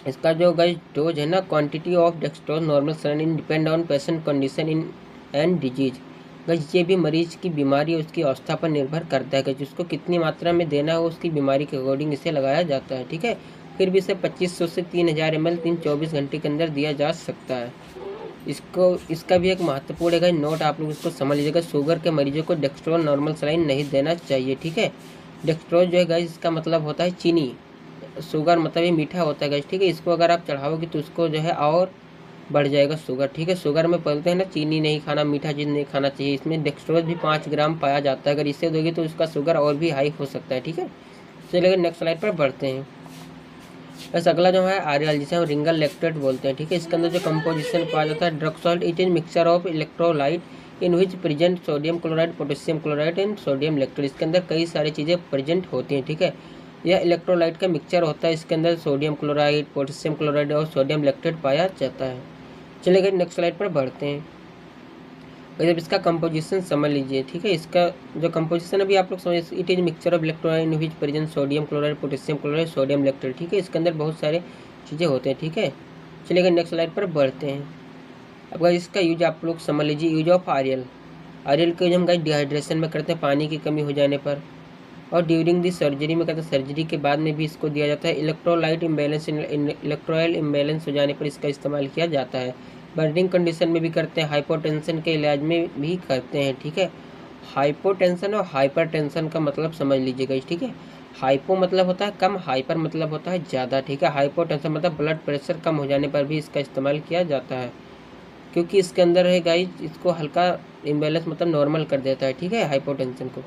A: इसका जो गाइस डोज है ना, quantity of dextrose normal saline in depend on patient condition in and disease. Guys ये भी मरीज की बीमारी और उसकी अवस्था पर निर्भर करता है कि जिसको कितनी मात्रा में देना हो उसकी बीमारी के अकॉर्डिंग इसे लगाया जाता है, ठीक है। फिर भी इसे 2500 से 3000 ml 24 घंटे के अंदर दिया जा सकता है। इसका भी एक महत्वपूर्ण है नोट, आप लोग इसको समझ लीजिएगा। शुगर के मरीजों को डेक्सट्रोज नॉर्मल सलाइन नहीं देना चाहिए, ठीक है। डेक्सट्रोज जो है गाइस इसका मतलब होता है चीनी, शुगर मतलब ये मीठा होता है गाइस, ठीक है। इसको अगर आप चढ़ाओगे तो उसको जो है और बढ़ जाएगा शुगर, ठीक है। शुगर में बोलते हैं ना चीनी नहीं खाना, मीठा चीज़ नहीं खाना चाहिए। इसमें डेक्सट्रोज भी 5 ग्राम पाया जाता है, अगर इसे दोगे तो उसका शुगर और भी हाई हो सकता है, ठीक है। चलिए नेक्स्ट स्लाइड पर बढ़ते हैं। बस अगला जो है आरएल, जिसे हम रिंगल लैक्टेट बोलते हैं, ठीक है। इसके अंदर जो कंपोजिशन पाया जाता है drug salt, it is mixture of electrolyte in which present sodium chloride, potassium chloride and sodium lactate. इसके अंदर कई सारी चीज़ें प्रेजेंट होती हैं, ठीक है। यह इलेक्ट्रोलाइट का मिक्सचर होता है, इसके अंदर सोडियम क्लोराइड, पोटेशियम क्लोराइड और सोडियम लैक्टेट पाया जाता है। चलिए नेक्स्ट स्लाइड पर बढ़ते हैं। जब इसका कंपोजिशन समझ लीजिए, ठीक है। इसका जो कंपोजिशन अभी आप लोग समझ, it is mixture of electrolyte in which present sodium chloride, potassium chloride, sodium lactate, ठीक है। इसके अंदर बहुत सारे चीज़ें होते हैं, ठीक है। चलिए नेक्स्ट स्लाइड पर बढ़ते हैं। अब इसका यूज आप लोग समझ लीजिए। यूज ऑफ आरएल, आरएल का यूज हम गाइस डिहाइड्रेशन में करते हैं, पानी की कमी हो जाने पर, और ड्यूरिंग दी सर्जरी में करते हैं, सर्जरी के बाद में भी इसको दिया जाता है। इलेक्ट्रोलाइट इम्बैलेंस, इलेक्ट्रोलाइट इम्बैलेंस हो जाने पर इसका इस्तेमाल किया जाता है। बर्निंग कंडीशन में भी करते हैं, हाइपोटेंशन के इलाज में भी करते हैं, ठीक है। हाइपोटेंशन और हाइपरटेंशन का मतलब समझ लीजिएगा, ठीक है। हाइपो मतलब होता है कम, हाइपर मतलब होता है ज़्यादा, ठीक है। हाइपोटेंशन मतलब ब्लड प्रेशर कम हो जाने पर भी इसका इस्तेमाल किया जाता है, क्योंकि इसके अंदर है गाइस इसको हल्का इम्बैलेंस मतलब नॉर्मल कर देता है, ठीक है, हाइपोटेंशन को।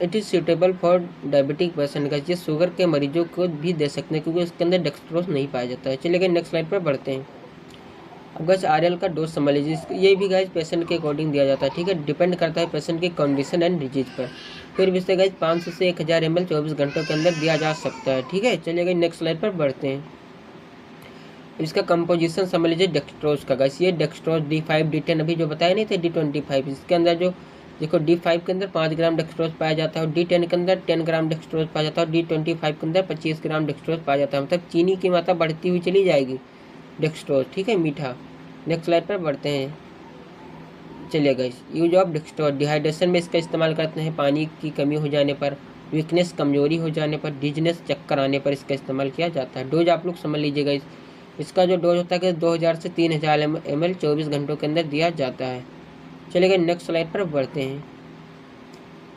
A: It is suitable for diabetic patient, guys ये शुगर के मरीजों को भी दे सकते हैं क्योंकि इसके अंदर डेक्सट्रोज नहीं पाया जाता है। चलिए नेक्स्ट स्लाइड पर बढ़ते हैं। अब गाइस आरएल का डोज समझ लीजिए। ये भी गाइस पेशेंट के अकॉर्डिंग दिया जाता है, ठीक है, डिपेंड करता है पेशेंट की कंडीशन एंड डिजीज पर। फिर भी इसे गाइस 500 से 1000 ml 24 घंटों के अंदर दिया जा सकता है, ठीक है। चलिए गाइस नेक्स्ट स्लाइड पर बढ़ते हैं। इसका कंपोजिशन समझ लीजिए डेक्सट्रोज का। गाइस ये डेक्सट्रोज D5 D10 अभी जो बताया नहीं थे D25, इसके अंदर जो देखो D5 के अंदर 5 ग्राम डेक्सट्रोज पाया जाता है और D10 के अंदर 10 ग्राम डेक्सट्रोज पाया जाता है और D25 के अंदर 25 ग्राम डेक्सट्रोज पाया जाता है। मतलब चीनी की मात्रा बढ़ती हुई चली जाएगी, डेक्सट्रोज, ठीक है, मीठा। नेक्स्ट स्लाइड पर बढ़ते हैं। चलिए guys use of dextrose, dehydration में इसका इस्तेमाल करते हैं, पानी की कमी हो जाने पर, वीकनेस कमजोरी हो जाने पर, डिजनेस चक्कर आने पर इसका इस्तेमाल किया जाता है। डोज आप लोग समझ लीजिएगा। इसका जो डोज होता है कि 2000 से 3000 ml 24 घंटों के अंदर दिया जाता है। चलिए नेक्स्ट स्लाइड पर बढ़ते हैं।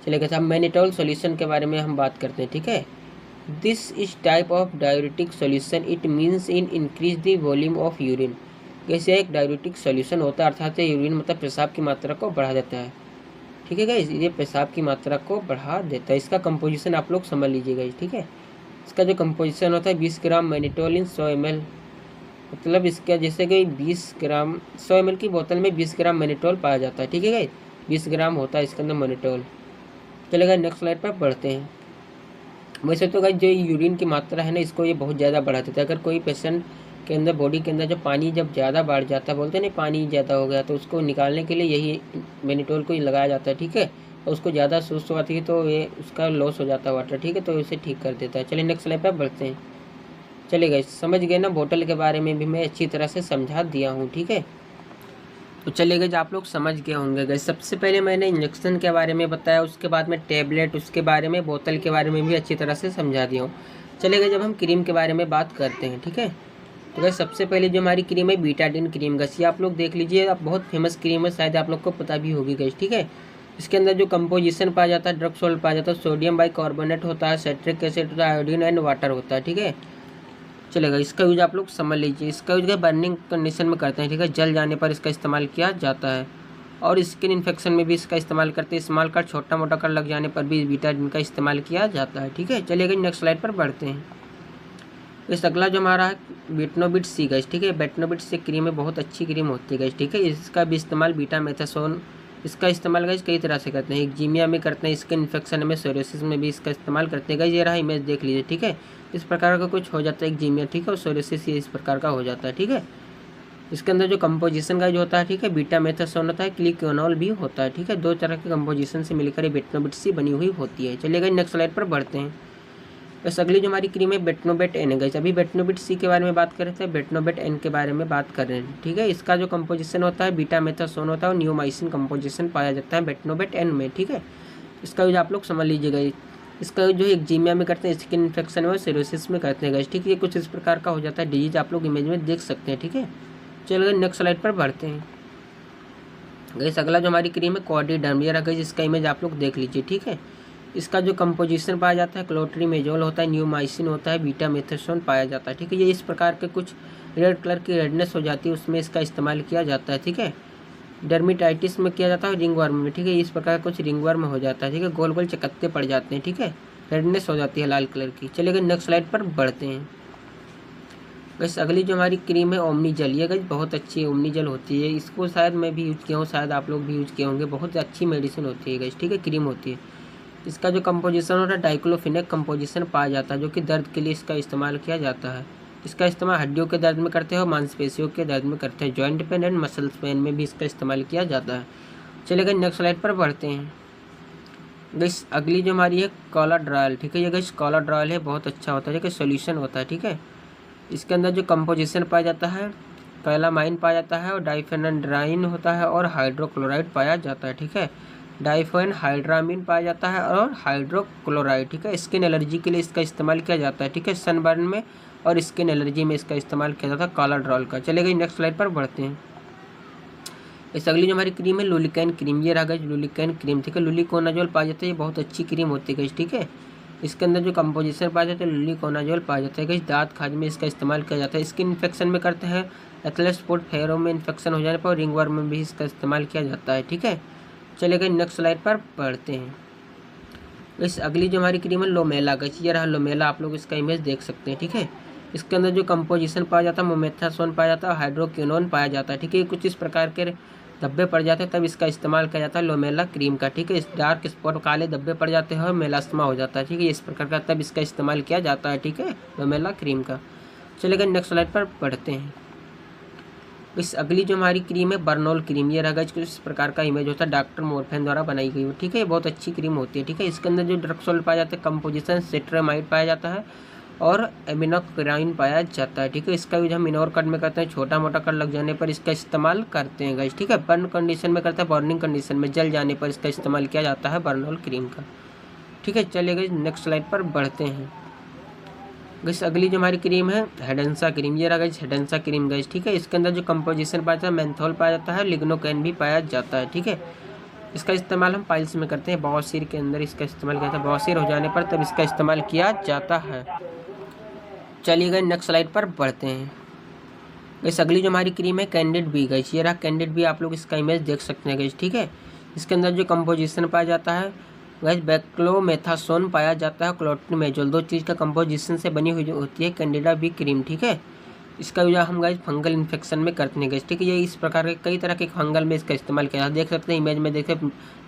A: चलिए साहब मैनिटोल सॉल्यूशन के बारे में हम बात करते हैं, ठीक है। This is type of diuretic solution, it means in increase the volume of urine. जैसे एक डायूरेटिक सॉल्यूशन होता है, अर्थात यूरिन मतलब पेशाब की मात्रा को बढ़ा देता है, ठीक है गाइस, ये पेशाब की मात्रा को बढ़ा देता है। इसका कंपोजिशन आप लोग समझ लीजिएगा, ठीक है। इसका जो कंपोजिशन होता है 20 ग्राम मैनिटोल इन 100 ml, मतलब इसका जैसे कि 20 ग्राम 100 ml की बोतल में 20 ग्राम मैनिटोल पाया जाता है, ठीक है गाइस, 20 ग्राम होता है इसके अंदर मैनिटोल। चलेगा नेक्स्ट स्लाइड पर बढ़ते हैं। वैसे तो गाइस जो यूरिन की मात्रा है ना, इसको ये बहुत ज़्यादा बढ़ा देता है। अगर कोई पेशेंट के अंदर बॉडी के अंदर जो पानी जब ज़्यादा बढ़ जाता है, बोलते हैं ना पानी ज़्यादा हो गया, तो उसको निकालने के लिए यही मैनिटोल को ही लगाया जाता है, ठीक है। और उसको ज़्यादा सुस्त आती है तो ये उसका लॉस हो जाता है वाटर, ठीक है, तो इसे ठीक कर देता है। चलिए नेक्स्ट स्लाइड पर बढ़ते हैं। चलिए गाइस समझ गए ना, बोतल के बारे में भी मैं अच्छी तरह से समझा दिया हूँ, ठीक है। तो चलिए गाइस आप लोग समझ गए होंगे गाइस। सबसे पहले मैंने इंजेक्शन के बारे में बताया, उसके बाद में टेबलेट, उसके बारे में बोतल के बारे में भी अच्छी तरह से समझा दिया हूँ। चलिए गाइस जब हम क्रीम के बारे में बात करते हैं, ठीक है। तो गाइस सबसे पहले जो हमारी क्रीम है बीटाडिन क्रीम गाइस, ये आप लोग देख लीजिए, आप बहुत फेमस क्रीम है, शायद आप लोग को पता भी होगी गाइस, ठीक है। इसके अंदर जो कंपोजिशन पाया जाता है, ड्रग सोल्ट पाया जाता है, सोडियम बाइकार्बोनेट होता है, साइट्रिक एसिड होता है, आयोडीन एंड वाटर होता है, ठीक है। चलेगा, इसका यूज आप लोग समझ लीजिए। इसका यूज बर्निंग कंडीशन में करते हैं, ठीक है, जल जाने पर इसका इस्तेमाल किया जाता है। और स्किन इन्फेक्शन में भी इसका इस्तेमाल करते हैं। स्मॉल कट, छोटा मोटा कट लग जाने पर भी बीटाडिन का इस्तेमाल किया जाता है, ठीक है। चलिए नेक्स्ट स्लाइड पर बढ़ते हैं। इस अगला जो हमारा है बेटनोबिट सी गाइस, ठीक है। बेटनोबिट सी क्रीम है, बहुत अच्छी क्रीम होती है गाइस, ठीक है। इसका भी इस्तेमाल बीटामेथासोन, इसका इस्तेमाल गाइस कई तरह से करते हैं। एक्जीमिया में करते हैं, स्किन इन्फेक्शन में, सोरियासिस में भी इसका इस्तेमाल करते हैं गाइस। ये रहा इमेज देख लीजिए, ठीक है। इस प्रकार का कुछ हो जाता है एक्जीमिया, ठीक है, और सोरियासिस ये इस प्रकार का हो जाता है, ठीक है। इसके अंदर जो कंपोजिशन का जो होता है, ठीक है, बीटामेथासोन होता है, क्लिकोनॉल भी होता है, ठीक है। दो तरह के कंपोजिशन से मिलकर ये बेटनोबिट सी बनी हुई होती है। चलिए गाइस नेक्स्ट स्लाइड पर बढ़ते हैं। बस अगली जो हमारी क्रीम है बेटनोबेट एन है गाइस। अभी बेटनोबिट सी के बारे में बात कर रहे थे, बेटनोबेट एन के बारे में बात कर रहे हैं, ठीक है। इसका जो कंपोजिशन होता है बीटामेथासोन होता है और नियोमाइसिन कंपोजिशन पाया जाता है बेटनोबेट एन में, ठीक है। इसका यूज आप लोग समझ लीजिएगा। इसका यूज जो एक्जीमिया में करते हैं, स्किन इन्फेक्शन में और सिरोसिस में करते हैं गाइस, ठीक है। ये कुछ इस प्रकार का हो जाता है डिजीज, आप लोग इमेज में देख सकते हैं, ठीक है। चलिए नेक्स्ट स्लाइड पर बढ़ते हैं गाइस। अगला जो हमारी क्रीम है कॉर्डिडर्म, ये रहा गाइस, इसका इमेज आप लोग देख लीजिए, ठीक है। इसका जो कंपोजिशन पाया जाता है क्लोट्रीमेजोल होता है, न्यूमाइसिन होता है, बीटामेथासोन पाया जाता है, ठीक है। ये इस प्रकार के कुछ रेड कलर की रेडनेस हो जाती है, उसमें इसका इस्तेमाल किया जाता है, ठीक है। डर्मिटाइटिस में किया जाता है, रिंगवर्म में, ठीक है। इस प्रकार कुछ रिंगवर्म हो जाता है, ठीक है, गोल गोल चकत्ते पड़ जाते हैं, ठीक है, रेडनेस हो जाती है लाल कलर की। चलिए नेक्स्ट स्लाइड पर बढ़ते हैं गाइस। अगली जो हमारी क्रीम है ओमनीजल, ये गाइस बहुत अच्छी ओमनीजल होती है। इसको शायद मैं भी यूज़ किया हूँ, शायद आप लोग भी यूज़ किए होंगे। बहुत अच्छी मेडिसिन होती है गाइस, ठीक है, क्रीम होती है। इसका जो कंपोजिशन होता है डाइक्लोफिनेक कंपोजिशन पाया जाता है, जो कि दर्द के लिए इसका इस्तेमाल किया जाता है। इसका इस्तेमाल हड्डियों के दर्द में करते हैं और मांसपेशियों के दर्द में करते हैं। Joint pain and muscles pain में भी इसका इस्तेमाल किया जाता है। चलिए नेक्स्ट स्लाइड पर बढ़ते हैं गाइस। अगली जो हमारी है कोलाड्रॉल, ठीक है। ये गाइस कोलाड्रॉल है, बहुत अच्छा होता है, ठीक है, सोल्यूशन होता है, ठीक है। इसके अंदर जो कंपोजिशन पाया जाता है कैलामाइन पाया जाता है और डाइफेनड्राइन होता है और हाइड्रोक्लोराइड पाया जाता है, ठीक है। डाइफेन हाइड्रामीन पाया जाता है और हाइड्रोक्लोराइड, ठीक है। स्किन एलर्जी के लिए इसका इस्तेमाल किया जाता है, ठीक है, सनबर्न में और स्किन एलर्जी में इसका इस्तेमाल किया जाता है कोलाड्रॉल का। चलेगा नेक्स्ट स्लाइड पर बढ़ते हैं। इस अगली जो हमारी क्रीम है लुलिकैन क्रीम, ये रहा गाइस लुलिकैन क्रीम, ठीक है। लुलिकोनाजोल पाया जाता है, ये बहुत अच्छी क्रीम होती है गाइस, ठीक है। इसके अंदर जो कंपोजिशन पाया जाता है लुलिकोनाजोल पाया जाता है गाइस। दांत खाज में इसका इस्तेमाल किया जाता है। स्किन इन्फेक्शन में करते हैं, एथलेट स्पॉट फेयरों में इन्फेक्शन हो जाने पर, रिंगवर्म में भी इसका इस्तेमाल किया जाता है, ठीक है। चले गए नेक्स्ट स्लाइड पर बढ़ते हैं। इस अगली जो हमारी क्रीम है लोमेला गाइस, ये रहा लोमेला, आप लोग इसका इमेज देख सकते हैं, ठीक है। इसके अंदर जो कंपोजिशन पाया जाता है मोमेथासोन पाया जाता है, हाइड्रोक्विनोन पाया जाता है, ठीक है। कुछ इस प्रकार के धब्बे पड़ जाते हैं तब इसका इस्तेमाल किया जाता है लोमेला क्रीम का, ठीक है। इस डार्क स्पॉट काले धब्बे पड़ जाते हैं और मेलास्मा हो जाता है, ठीक है, इस प्रकार का तब इसका इस्तेमाल किया जाता है, ठीक है, लोमेला क्रीम का। चलिए गए नेक्स्ट स्लाइड पर बढ़ते हैं। इस अगली जो हमारी क्रीम है बर्नोल क्रीम, ये रहा कुछ इस प्रकार का इमेज होता है, डॉक्टर मोरफेन द्वारा बनाई गई है, ठीक है। ये बहुत अच्छी क्रीम होती है, ठीक है। इसके अंदर जो ड्रग सोल्ट पाया जाता है कंपोजिशन सिट्रामाइड पाया जाता है और एमिनोक्राइन पाया जाता है, ठीक है। इसका यूज हम इनोर कट में करते हैं, छोटा मोटा कट लग जाने पर इसका इस्तेमाल करते हैं गाइस, ठीक है। बर्न कंडीशन में करते हैं, बर्निंग कंडीशन में जल जाने पर इसका इस्तेमाल किया जाता है बर्नोल क्रीम का, ठीक है। चलिए गाइस नेक्स्ट स्लाइड पर बढ़ते हैं। गाइस अगली जो हमारी क्रीम है हेडेंसा क्रीम, ये रहा गाइस हेडेंसा क्रीम गाइस, ठीक है। इसके अंदर जो कंपोजिशन पाया जाता है मेंथोल पाया जाता है, लिग्नोकैन भी पाया जाता है, ठीक है। इसका इस्तेमाल हम पाइल्स में करते हैं, बवासीर के अंदर इसका इस्तेमाल किया जाता है, बवासीर हो जाने पर तब इसका इस्तेमाल किया जाता है। चलिए गए नेक्स्ट स्लाइड पर बढ़ते हैं। गाइस अगली जो हमारी क्रीम है कैंडिड बी गाइस, ये रहा कैंडिड बी, आप लोग इसका इमेज देख सकते हैं गाइस, ठीक है। इसके अंदर जो कंपोजिशन पाया जाता है गाइस बैक्लोमेथासोन पाया जाता है, क्लोट्रीमेजोल, दो चीज़ का कंपोजिशन से बनी हुई होती है कैंडिडा बी क्रीम, ठीक है। इसका यूज हम गाइस फंगल इन्फेक्शन में करते हैं गाइस, ठीक है। ये इस प्रकार के कई तरह के फंगल में इसका इस्तेमाल किया, देख सकते हैं इमेज में, देखे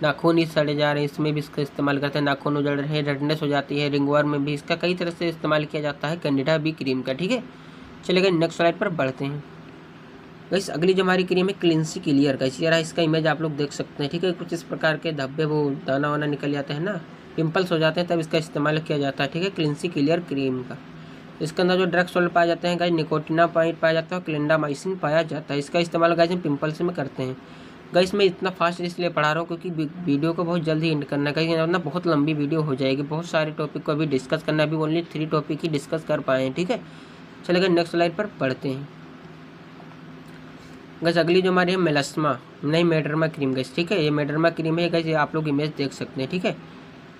A: नाखून ही सड़े जा रहे हैं, इसमें भी इसका इस्तेमाल करते हैं, नाखून उजड़ रहे हैं, रेडनेस हो जाती है, रिंगवर्म में भी इसका कई तरह से इस्तेमाल किया जाता है कैंडिडा बी क्रीम का, ठीक है। चलिए नेक्स्ट स्लाइड पर बढ़ते हैं। गाइस अगली जो हमारी क्रीम है क्लिनसी क्लियर गाइस, ये रहा, इसका इमेज आप लोग देख सकते हैं, ठीक है। कुछ इस प्रकार के धब्बे वो दाना वाना निकल जाते हैं ना, पिंपल्स हो जाते हैं तब इसका इस्तेमाल किया जाता है, ठीक है, क्लिनसी क्लियर क्रीम का। इसके अंदर जो ड्रग सॉल्ट पाए जाते हैं गाइस, निकोटिनामाइड पाया जाता है और क्लिंडामाइसिन पाया जाता है। इसका इस्तेमाल गाइस हम पिंपल्स में करते हैं। गाइस मैं इतना फास्ट इसलिए पढ़ा रहा हूँ क्योंकि वीडियो को बहुत जल्दी एंड करना है, कहीं वरना बहुत लंबी वीडियो हो जाएगी। बहुत सारे टॉपिक को अभी डिस्कस करना है, अभी ओनली 3 टॉपिक ही डिस्कस कर पाए हैं, ठीक है। चलिए नेक्स्ट स्लाइड पर पढ़ते हैं। गाइस अगली जो हमारी है मेलास्मा नहीं मेडर्मा क्रीम गाइस, ठीक है। ये मेडर्मा क्रीम है गाइस, ये आप लोग इमेज देख सकते हैं, ठीक है।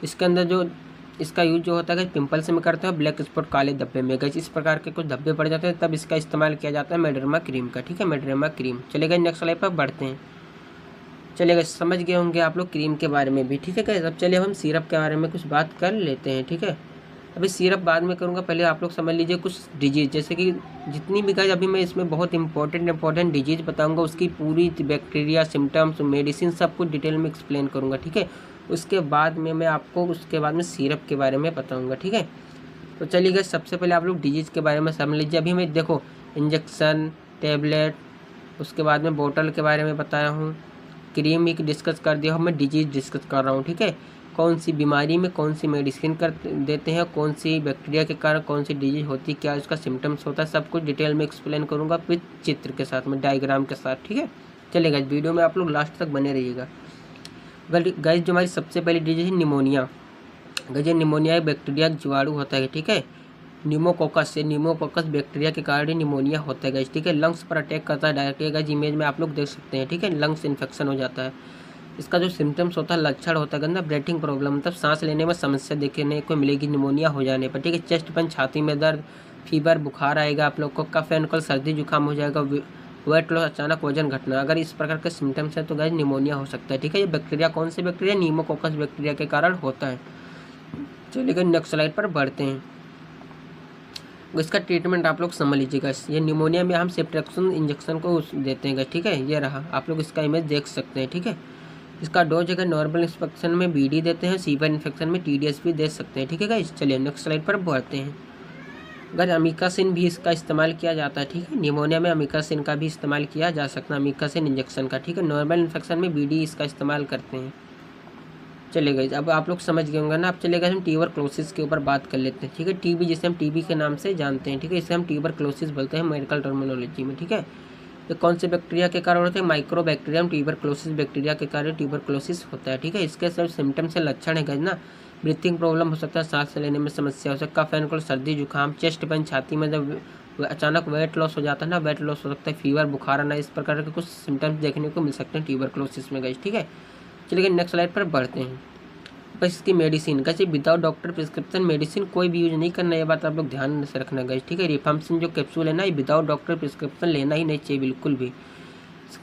A: इसके अंदर जो इसका यूज जो होता है गाइस पिंपल्स में करते हैं, ब्लैक स्पॉट काले धब्बे में गाइस, इस प्रकार के कुछ धब्बे पड़ जाते हैं तब इसका इस्तेमाल किया जाता है मेडर्मा क्रीम का, ठीक है। Mederma cream. चलिए गाइस नेक्स्ट स्लाइड पर बढ़ते हैं। चलिए गाइस समझ गए होंगे आप लोग क्रीम के बारे में भी, ठीक है गाइस। अब चलिए हम सिरप के बारे में कुछ बात कर लेते हैं, ठीक है। अभी सिरप बाद में करूँगा, पहले आप लोग समझ लीजिए कुछ डिजीज, जैसे कि जितनी भी गाइस अभी मैं इसमें बहुत इंपॉर्टेंट डिजीज बताऊंगा, उसकी पूरी बैक्टीरिया, सिम्टम्स, मेडिसिन सब कुछ डिटेल में एक्सप्लेन करूँगा, ठीक है। उसके बाद में मैं आपको उसके बाद में सिरप के बारे में बताऊँगा, ठीक है। तो चलिए गाइस सबसे पहले आप लोग डिजीज़ के बारे में समझ लीजिए। अभी मैं देखो इंजेक्शन, टैबलेट, उसके बाद में बोतल के बारे में बताया हूँ, क्रीम एक डिस्कस कर दिया हूँ, मैं डिजीज़ डिस्कस कर रहा हूँ, ठीक है। कौन सी बीमारी में कौन सी मेडिसिन कर देते हैं, कौन सी बैक्टीरिया के कारण कौन सी डिजीज होती है, क्या उसका सिम्टम्स होता है, सब कुछ डिटेल में एक्सप्लेन करूँगा विद चित्र के साथ में, डायग्राम के साथ, ठीक है। चलिए गाइस वीडियो में आप लोग लास्ट तक बने रहिएगा। गाइस जो हमारी सबसे पहली डिजीज है निमोनिया। गाइस ये निमोनिया एक बैक्टीरिया जीवाणु होता है, ठीक है। न्यूमोकोकस से, न्यूमोकोकस बैक्टीरिया के कारण निमोनिया होता है गाइस, ठीक है। लंग्स पर अटैक करता है डायरेक्टली गाइस, इमेज में आप लोग देख सकते हैं, ठीक है। लंग्स इन्फेक्शन हो जाता है। इसका जो सिम्टम्स होता है, लक्षण होता है गंदा ब्रीथिंग प्रॉब्लम, मतलब सांस लेने में समस्या देखने को मिलेगी निमोनिया हो जाने पर, ठीक है। चेस्ट पेन, छाती में दर्द, फीवर, बुखार आएगा आप लोग को, कफ एंड कोल्ड, सर्दी जुकाम हो जाएगा, वेट लॉस, अचानक वजन घटना, अगर इस प्रकार के सिम्टम्स है तो गाइस निमोनिया हो सकता है, ठीक है। ये बैक्टीरिया कौन से बैक्टीरिया, न्यूमोकोकस बैक्टीरिया के कारण होता है। चलिए नेक्स्ट स्लाइड पर बढ़ते हैं। इसका ट्रीटमेंट आप लोग समझ लीजिएगा। ये निमोनिया में हम सेप्ट्रेक्सन इंजेक्शन को देते हैं, ठीक है। ये रहा, आप लोग इसका इमेज देख सकते हैं, ठीक है। इसका डोज अगर नॉर्मल इन्फेक्शन में बीडी देते हैं, सीवर इन्फेक्शन में टीडीएस भी दे सकते हैं, ठीक है गाइस। चलिए नेक्स्ट स्लाइड पर बढ़ते हैं। अगर अमीकासिन भी इसका इस्तेमाल किया जाता है, ठीक है। निमोनिया में अमीकासिन का भी इस्तेमाल किया जा सकता है, अमीकासिन इंजेक्शन का, ठीक है। नॉर्मल इन्फेक्शन में बीडी इसका इस्तेमाल करते हैं। चले गए, अब आप लोग समझ गए होंगे ना। अब चले गए हम ट्यूबरक्लोसिस के ऊपर बात कर लेते हैं, ठीक है। टीबी जिसे हम टीबी के नाम से जानते हैं, ठीक है। इसे हम ट्यूबरक्लोसिस बोलते हैं मेडिकल टर्मिनोलॉजी में, ठीक है। तो कौन से बैक्टीरिया के कारण होते हैं, माइक्रोबैक्टीरियम ट्यूबरक्लोसिस बैक्टीरिया के कारण ट्यूबरक्लोसिस होता है, ठीक है। इसके सब सिम्टम्स से लक्षण है गाइस ना, ब्रीथिंग प्रॉब्लम हो सकता है, सांस लेने में समस्या हो सकता है, कफ एंड कोल्ड, सर्दी जुकाम, चेस्ट पेन, छाती में जब अचानक वेट लॉस हो जाता है ना, वेट लॉस हो सकता है, फीवर, बुखार आना, इस प्रकार के कुछ सिम्टम्स देखने को मिल सकते हैं ट्यूबरक्लोसिस में गाइस, ठीक है। चलिए नेक्स्ट स्लाइड पर बढ़ते हैं। बस इसकी मेडिसिन कैसे, विदाउट डॉक्टर प्रिस्क्रिप्शन मेडिसिन कोई भी यूज नहीं करना, ये बात आप लोग ध्यान से रखना गाइस, ठीक है। रिफाम्सिन जो कैप्सूल है ना, ये विदाउट डॉक्टर प्रिस्क्रिप्शन लेना ही नहीं चाहिए बिल्कुल भी।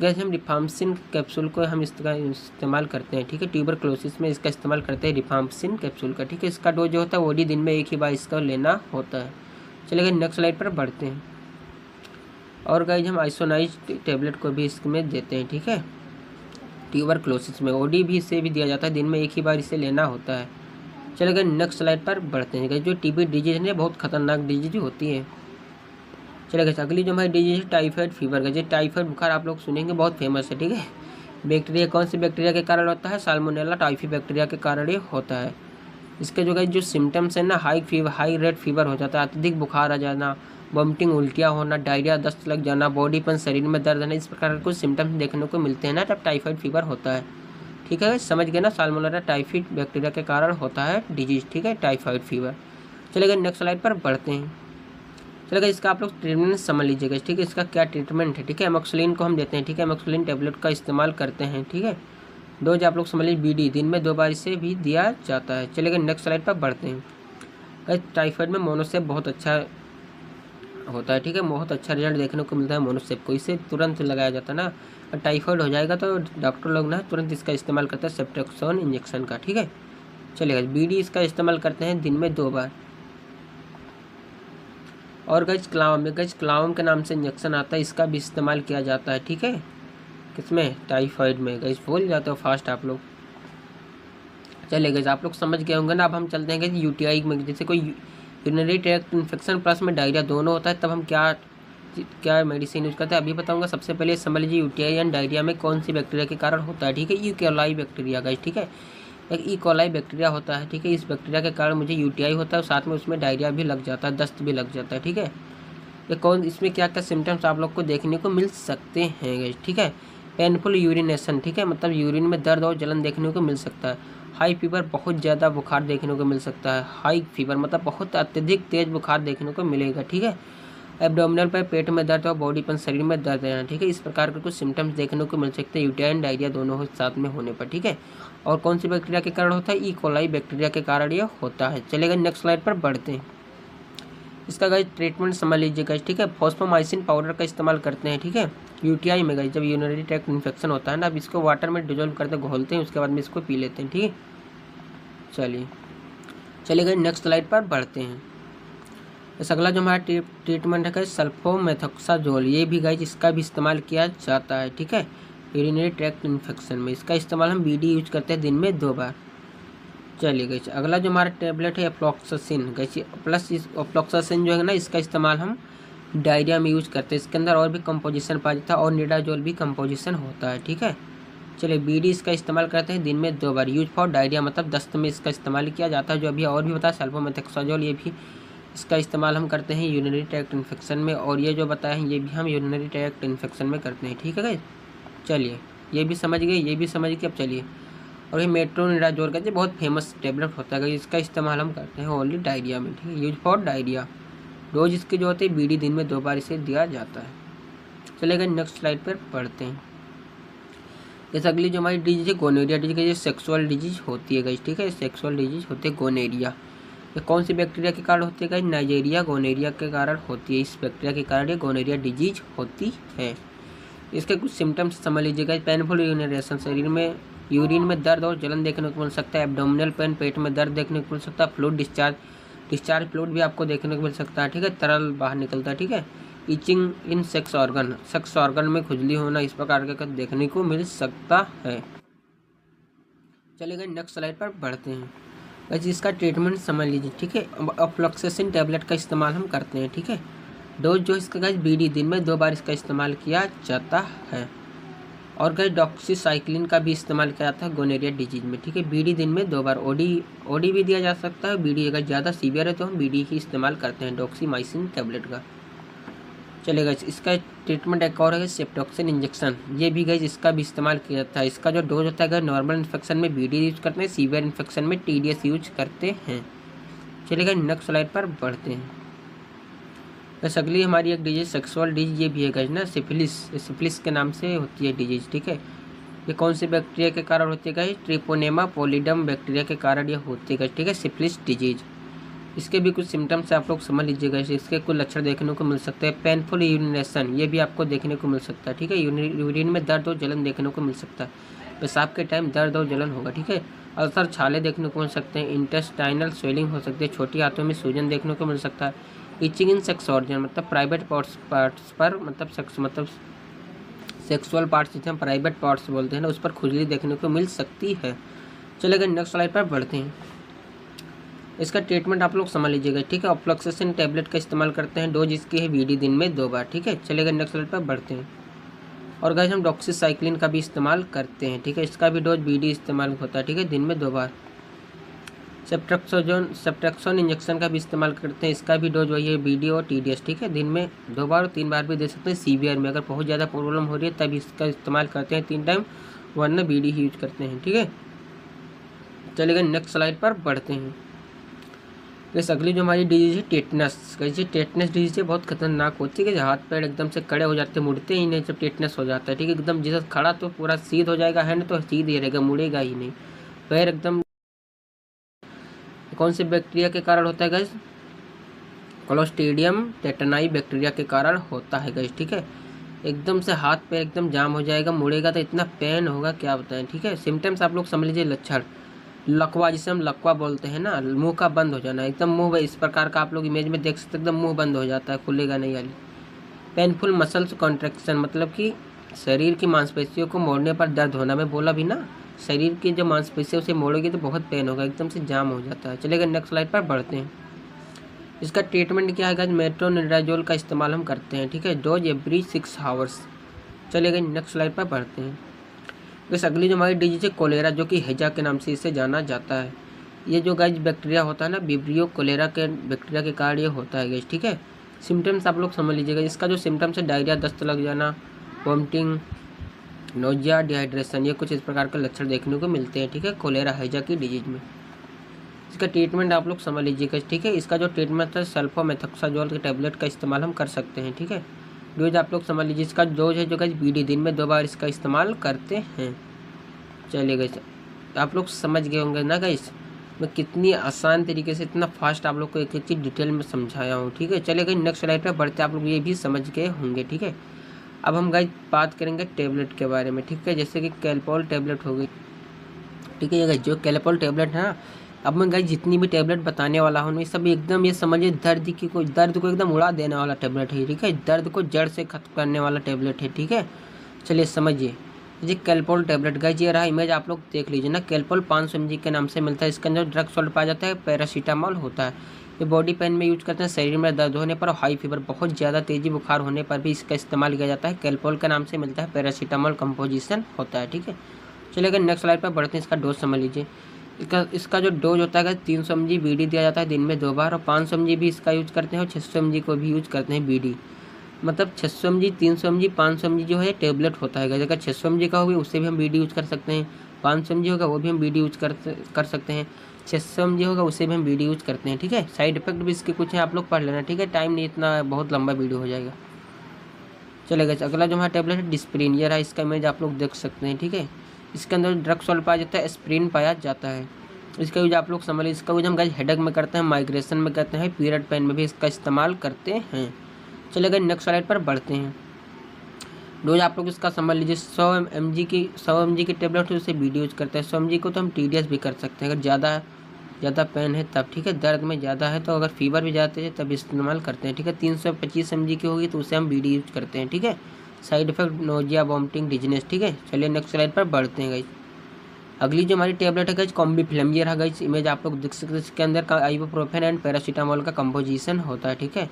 A: गैस हम रिफाम्सिन कैप्सूल को हम इसका इस्तेमाल करते हैं, ठीक है। ट्यूबरक्लोसिस में इसका इस्तेमाल करते हैं रिफाम्सिन कैप्सूल का, ठीक है। इसका डोज जो होता है ओडी दिन में एक ही बार इसका लेना होता है। चलिए नेक्स्ट स्लाइड पर बढ़ते हैं। और गाइस हम आइसोनाइज टेबलेट को भी इसमें देते हैं, ठीक है। ट्यूबरक्लोसिस में ओडी भी इसे भी दिया जाता है, दिन में एक ही बार इसे लेना होता है। चलिए नेक्स्ट स्लाइड पर बढ़ते हैं। जो टीबी डिजीज है बहुत खतरनाक डिजीज होती है। चलिए अगली जो हमारी डिजीज है टाइफाइड फीवर का। टाइफाइड बुखार आप लोग सुनेंगे, बहुत फेमस है, ठीक है। बैक्टीरिया कौन सी बैक्टीरिया के कारण होता है, साल्मोनेला टाइफी बैक्टीरिया के कारण ये होता है। इसके जो सिम्टम्स है ना, हाई रेट फीवर हो जाता है, अत्यधिक बुखार आ जाना, वॉमिटिंग, उल्टियाँ होना, डायरिया, दस्त लग जाना, बॉडी पर शरीर में दर्द आना, इस प्रकार के कुछ सिम्टम्स देखने को मिलते हैं ना तब टाइफाइड फीवर होता है, ठीक है। समझ गए ना, साल्मोनेला टाइफी बैक्टीरिया के कारण होता है डिजीज, ठीक है, टाइफाइड फीवर। चलिए नेक्स्ट स्लाइड पर बढ़ते हैं। चलिए इसका आप लोग ट्रीटमेंट समझ लीजिएगा, ठीक है। इसका क्या ट्रीटमेंट है, ठीक है। एमोक्सिलिन को हम देते हैं, ठीक है। एमोक्सिलिन टेबलेट का इस्तेमाल करते हैं, ठीक है। डोज आप लोग समझ लीजिए बीडी, दिन में 2 बार इसे भी दिया जाता है। चलिए नेक्स्ट स्लाइड पर बढ़ते हैं। टाइफाइड में मोनोसेप बहुत अच्छा होता है, ठीक है। बहुत अच्छा रिजल्ट देखने को मिलता है मोनोसेप को, इसे तुरंत लगाया जाता है ना। और टाइफाइड हो जाएगा तो डॉक्टर लोग ना तुरंत इसका इस्तेमाल करते हैं सेप्ट्रेक्सोन इंजेक्शन का, ठीक है। चलिएगा बीडी इसका इस्तेमाल करते हैं दिन में 2 बार। और क्लावम के नाम से इंजेक्शन आता है, इसका भी इस्तेमाल किया जाता है, ठीक है। किसमें, टाइफाइड में। गाइस भूल जाते हो फास्ट आप लोग। चलिए गाइस आप लोग समझ गए होंगे ना। अब हम चलते हैं गाइस यूटीआई में, जैसे कोई यूरिनरी ट्रैक्ट इन्फेक्शन प्लस में डायरिया दोनों होता है, तब हम क्या मेडिसिन यूज करते हैं अभी बताऊंगा। सबसे पहले समझ लीजिए यूटीआई एंड डायरिया में कौन सी बैक्टीरिया के कारण होता है, ठीक है। यूकेलाई बैक्टीरिया गाइस, ठीक है। एक ई कोलाई बैक्टीरिया होता है, ठीक है। इस बैक्टीरिया के कारण मुझे यूटीआई होता है और साथ में उसमें डायरिया भी लग जाता है, दस्त भी लग जाता है, ठीक है। ये कौन, इसमें क्या क्या सिम्टम्स आप लोग को देखने को मिल सकते हैं, ठीक है। पेनफुल यूरिनेशन, ठीक है, मतलब यूरिन में दर्द और जलन देखने को मिल सकता है। हाई फीवर, बहुत ज़्यादा बुखार देखने को मिल सकता है। हाई फीवर मतलब बहुत अत्यधिक तेज बुखार देखने को मिलेगा, ठीक है। एब्डोमिनल पर, पेट में दर्द और बॉडी पर, शरीर में दर्द रहना, ठीक है। इस प्रकार के कुछ सिम्टम्स देखने को मिल सकते हैं यूटीआई एंड डायरिया दोनों साथ में होने पर, ठीक है। और कौन सी बैक्टीरिया के कारण होता है? ई कोलाई बैक्टीरिया के कारण ये होता है। चलेगा, नेक्स्ट स्लाइड पर बढ़ते हैं। इसका गाइस ट्रीटमेंट समझ लीजिएगा, ठीक है। फॉस्फोमाइसिन पाउडर का इस्तेमाल करते हैं, ठीक है। यूटीआई में गाइस जब यूरिनरी ट्रैक्ट इन्फेक्शन होता है ना, अब इसको वाटर में डिजोल्व करते घोलते हैं, उसके बाद में इसको पी लेते हैं, ठीक है। चलिए नेक्स्ट स्लाइड पर बढ़ते हैं। इस अगला जो हमारा ट्रीटमेंट है गाइस सल्फोमेथोक्साजोल, ये भी गाइस इसका भी इस्तेमाल किया जाता है, ठीक है। यूरिनरी ट्रैक्ट इन्फेक्शन में इसका इस्तेमाल हम बीडी यूज करते हैं दिन में 2 बार। चलिए गाइस अगला जो हमारा टेबलेट है एफ्लॉक्सासिन, गाइस प्लस इस एफ्लॉक्सासिन जो है ना, इसका इस्तेमाल हम डायरिया में यूज करते हैं। इसके अंदर और भी कंपोजिशन पाया जाता है और निडाजोल भी कंपोजिशन होता है, ठीक है। चलिए बीडी इसका इस्तेमाल करते हैं दिन में 2 बार। यूज फॉर डायरिया मतलब दस्त में इसका इस्तेमाल किया जाता है। जो अभी और भी बताया सल्फोमेथोक्साजोल, ये भी इसका इस्तेमाल हम करते हैं यूरिनरी ट्रैक्ट इन्फेक्शन में, और ये जो बताया है ये भी हम यूरिनरी ट्रैक्ट इन्फेक्शन में करते हैं, ठीक है गाइस। चलिए ये भी समझ गए, ये भी समझ गए। अब चलिए, और ये मेट्रोनिडाजोल का बहुत फेमस टेबलेट होता है, इसका इस्तेमाल हम करते हैं ओनली डायरिया में, ठीक है। यूज फॉर डायरिया, डोज इसके जो होते हैं बीडी दिन में 2 बार इसे दिया जाता है। चलेगा नेक्स्ट स्लाइड पर पढ़ते हैं। जैसे अगली जो हमारी डिजीज है गोनेरिया डिजीज, ये सेक्सुअल डिजीज होती है गाइस, ठीक है। सेक्सुअल डिजीज होती है गोनेरिया। ये कौन सी बैक्टीरिया के कारण होती है गाइस? नाइजीरिया गोनेरिया के कारण होती है। इस बैक्टीरिया के कारण ये गोनेरिया डिजीज होती है। इसके कुछ सिम्टम्स समझ लीजिएगा। पेनफुल यूरिनेशन, शरीर में यूरिन में दर्द और जलन देखने को मिल सकता है। एब्डोमिनल पेन, पेट में दर्द देखने को मिल सकता है। फ्लूइड डिस्चार्ज फ्लूइड भी आपको देखने को मिल सकता है, ठीक है। तरल बाहर निकलता है, ठीक है। इचिंग इन सेक्स ऑर्गन में खुजली होना, इस प्रकार का देखने को मिल सकता है। चलिएगा नेक्स्ट स्लाइड पर बढ़ते हैं। वैसे इसका ट्रीटमेंट समझ लीजिए, ठीक है। एफ्लॉक्सासिन टैबलेट का इस्तेमाल हम करते हैं, ठीक है। डोज जो इसका गाइस बीडी दिन में 2 बार इसका इस्तेमाल किया जाता है। और गाइस डॉक्सीसाइक्लिन का भी इस्तेमाल किया जाता है गोनेरिया डिजीज में, ठीक है। बीडी दिन में 2 बार। ओडी भी दिया जा सकता है। बीडी अगर ज़्यादा सीवियर है तो हम बीडी ही इस्तेमाल करते हैं, डॉक्सीमाइसिन टैबलेट का। चलेगा, इसका ट्रीटमेंट एक और है सेप्टोक्सिन इंजेक्शन, ये भी गाइस इसका भी इस्तेमाल किया जाता है। इसका जो डोज होता है अगर नॉर्मल इन्फेक्शन में बीडी यूज करते हैं, सीवियर इन्फेक्शन में टीडीएस यूज करते हैं। चलिएगा नेक्स्ट स्लाइड पर बढ़ते हैं। बस अगली हमारी एक डिजीज सेक्सुअल डिजीज, ये भी है गाइस ना सिफिलिस के नाम से होती है डिजीज, ठीक है। ये कौन सी बैक्टीरिया के कारण होती है गाइस? ट्रिपोनेमा पॉलिडम बैक्टीरिया के कारण ये होती है गाइस, ठीक है, सिफिलिस डिजीज। इसके भी कुछ सिम्टम्स आप लोग समझ लीजिएगा। इसके कुछ लक्षण देखने को मिल सकते हैं। पेनफुल यूरिनेशन, ये भी आपको देखने को मिल सकता है, ठीक है। यूरिन में दर्द और जलन देखने को मिल सकता है। पेशाब के टाइम दर्द और जलन होगा, ठीक है। अल्सर, छाले देखने को मिल सकते हैं। इंटेस्टाइनल स्वेलिंग हो सकती है। छोटी आंतों में सूजन देखने को मिल सकता है। इचिंग इन सेक्स ऑर्गन मतलब प्राइवेट पार्ट्स पर, मतलब सेक्सुअल पार्ट्स जिसे हम प्राइवेट पार्ट्स बोलते हैं ना, उस पर खुजली देखने को मिल सकती है। चलेगा नेक्स्ट स्लाइड पर बढ़ते हैं। इसका ट्रीटमेंट आप लोग समझ लीजिएगा, ठीक है। एफ्लॉक्सासिन टैबलेट का इस्तेमाल करते हैं। डोज इसकी है बीडी दिन में 2 बार, ठीक है। चलेगा नेक्स्ट स्लाइड पर बढ़ते हैं। और गाइस हम डॉक्सीसाइक्लिन का भी इस्तेमाल करते हैं, ठीक है। इसका भी डोज बीडी इस्तेमाल होता है, ठीक है, दिन में 2 बार। सेप्ट्रेक्सोन इंजेक्शन का भी इस्तेमाल करते हैं। इसका भी डोज वही है बीडी और टीडीएस, ठीक है, दिन में 2 बार और 3 बार भी दे सकते हैं। सीवियर में अगर बहुत ज़्यादा प्रॉब्लम हो रही है तब इसका इस्तेमाल करते हैं 3 टाइम, वरना बीडी ही यूज करते हैं, ठीक है। चलेगा नेक्स्ट स्लाइड पर बढ़ते हैं। इस अगली जो हमारी डिजीज है टेटनस, कैसे टेटनस डिजीज है बहुत खतरनाक होती है कि हाथ पैर एकदम से खड़े हो जाते हैं, मुड़ते ही नहीं जब टेटनस हो जाता है, ठीक है। एकदम जैसे खड़ा तो पूरा सीध हो जाएगा, हैंड तो सीध ही रहेगा, मुड़ेगा ही नहीं, पैर एकदम। कौन से बैक्टीरिया के कारण होता है गाइस? क्लोस्ट्रीडियम टेटनाई बैक्टीरिया के कारण होता है गाइस, ठीक है। एकदम से हाथ पैर एकदम जाम हो जाएगा, मुड़ेगा तो इतना पेन होगा क्या बताएं, ठीक है। सिम्टम्स आप लोग समझ लीजिए। लक्षण लकवा, जिसे हम लकवा बोलते हैं ना, मुंह का बंद हो जाना, एकदम मुंह इस प्रकार का आप लोग इमेज में देख सकते हैं, एकदम मुंह बंद हो जाता है, खुलेगा नहीं वाली। पेनफुल मसल्स कॉन्ट्रैक्शन मतलब कि शरीर की मांसपेशियों को मोड़ने पर दर्द होना। मैं बोला भी ना, शरीर की जो मांसपेशियों से मोड़ोगे तो बहुत पेन होगा, एकदम से जाम हो जाता है। चलेगा नेक्स्ट स्लाइड पर बढ़ते हैं। इसका ट्रीटमेंट क्या है? मेट्रोनिडाजोल का इस्तेमाल हम करते हैं, ठीक है। Dose every 6 hours. चलेगा नेक्स्ट स्लाइड पर बढ़ते हैं। इस अगली जो हमारी डिजीज है कोलेरा, जो कि हैजा के नाम से इसे जाना जाता है। ये जो गाइज बैक्टीरिया होता है ना, विब्रियो कोलेरा के बैक्टीरिया के कारण ये होता है गाइज, ठीक है। सिम्टम्स आप लोग समझ लीजिएगा। इसका जो सिम्टम्स है डायरिया, दस्त लग जाना, वॉमिटिंग, नोजिया, डिहाइड्रेशन, ये कुछ इस प्रकार के लक्षण देखने को मिलते हैं, ठीक है, कोलेरा हैजा की डिजीज में। इसका ट्रीटमेंट आप लोग समझ लीजिएगा, ठीक है। इसका जो ट्रीटमेंट है सल्फोमेथोक्साजोल के टैबलेट का इस्तेमाल हम कर सकते हैं, ठीक है। डोज आप लोग समझ लीजिए। इसका डोज है जो गाइस बीडी, दिन में 2 बार इसका इस्तेमाल करते हैं। चलिए गाइस, आप लोग समझ गए होंगे ना गाइस, मैं कितनी आसान तरीके से इतना फास्ट आप लोग को एक एक चीज़ डिटेल में समझाया हूँ, ठीक है। चलिए गाइस नेक्स्ट स्लाइड पे बढ़ते, आप लोग ये भी समझ गए होंगे, ठीक है। अब हम गाइस बात करेंगे टैबलेट के बारे में, ठीक है। जैसे कि कैल्पोल टैबलेट हो गई, ठीक है। ये गाइस जो कैल्पोल टैबलेट है ना, अब मैं गाइस जितनी भी टैबलेट बताने वाला हूँ, ये सब एकदम ये समझिए दर्द को एकदम उड़ा देने वाला टैबलेट है, ठीक है। दर्द को जड़ से खत्म करने वाला टैबलेट है, ठीक है। चलिए समझिए। ये कैल्पोल टैबलेट गाइस, ये रहा इमेज, आप लोग देख लीजिए ना। कैल्पोल 500 mg के नाम से मिलता है। इसके अंदर ड्रग सॉल्ट पाया जाता है, पैरासीटामोल होता है। ये बॉडी पेन में यूज करते हैं, शरीर में दर्द होने पर, हाई फीवर, बहुत ज़्यादा तेजी बुखार होने पर भी इसका इस्तेमाल किया जाता है। कैल्पोल के नाम से मिलता है, पैरासीटामोल कंपोजिशन होता है, ठीक है। चलिए अगर नेक्स्ट स्लाइड पर बढ़ते हैं, इसका डोज समझ लीजिए। इसका जो डोज होता है 300 mg बीडी दिया जाता है दिन में 2 बार, और 500 mg भी इसका यूज करते हैं, और 600 mg को भी यूज करते हैं बीडी। मतलब 600 mg, 300 mg, 500 mg जो है टैबलेट होता है। अगर 600 mg का होगा उससे भी हम बीडी यूज कर सकते हैं, 500 mg होगा वो भी हम बीडी यूज कर सकते हैं, 600 mg होगा उससे भी हम बीडी यूज करते हैं, ठीक है। साइड इफेक्ट भी इसके कुछ है, आप लोग पढ़ लेना, ठीक है। टाइम नहीं, इतना बहुत लंबा वीडियो हो जाएगा। चलेगा अगला जो हमारा टैबलेट है डिस्प्रिन, ये रहा, इसका इमेज आप लोग देख सकते हैं, ठीक है। इसके अंदर ड्रग सॉल्ट पाया जाता है, एस्प्रिन पाया जाता है। इसका यूज आप लोग समझ लीजिए। इसका यूज हम गाइस हेडेक में करते हैं, माइग्रेशन में करते हैं, पीरियड पेन में भी इसका इस्तेमाल करते हैं। चलिए गाइस नेक्स्ट स्लाइड पर बढ़ते हैं। डोज आप लोग इसका समझ लीजिए। 100 mg की टैबलेट है, उसे बीडी यूज करते हैं। 100 mg को तो हम TDS भी कर सकते हैं, अगर ज़्यादा पेन है तब, ठीक है। दर्द में ज़्यादा है तो, अगर फीवर भी ज़्यादा है तब इस्तेमाल करते हैं, ठीक है। 325 mg की होगी तो उसे हम बीडी यूज करते हैं, ठीक है। Side effect nausea, vomiting, dizziness, ठीक है। चलिए नेक्स्ट स्लाइड पर बढ़ते हैं गाइस। अगली जो हमारी टैबलेट है गाइस कॉम्बीफ्लेम, ये रहा गाइस इमेज, आप लोग देख सकते हैं। इसके अंदर का आइबुप्रोफेन एंड पैरासीटामोल का कंपोजिशन होता है, ठीक है।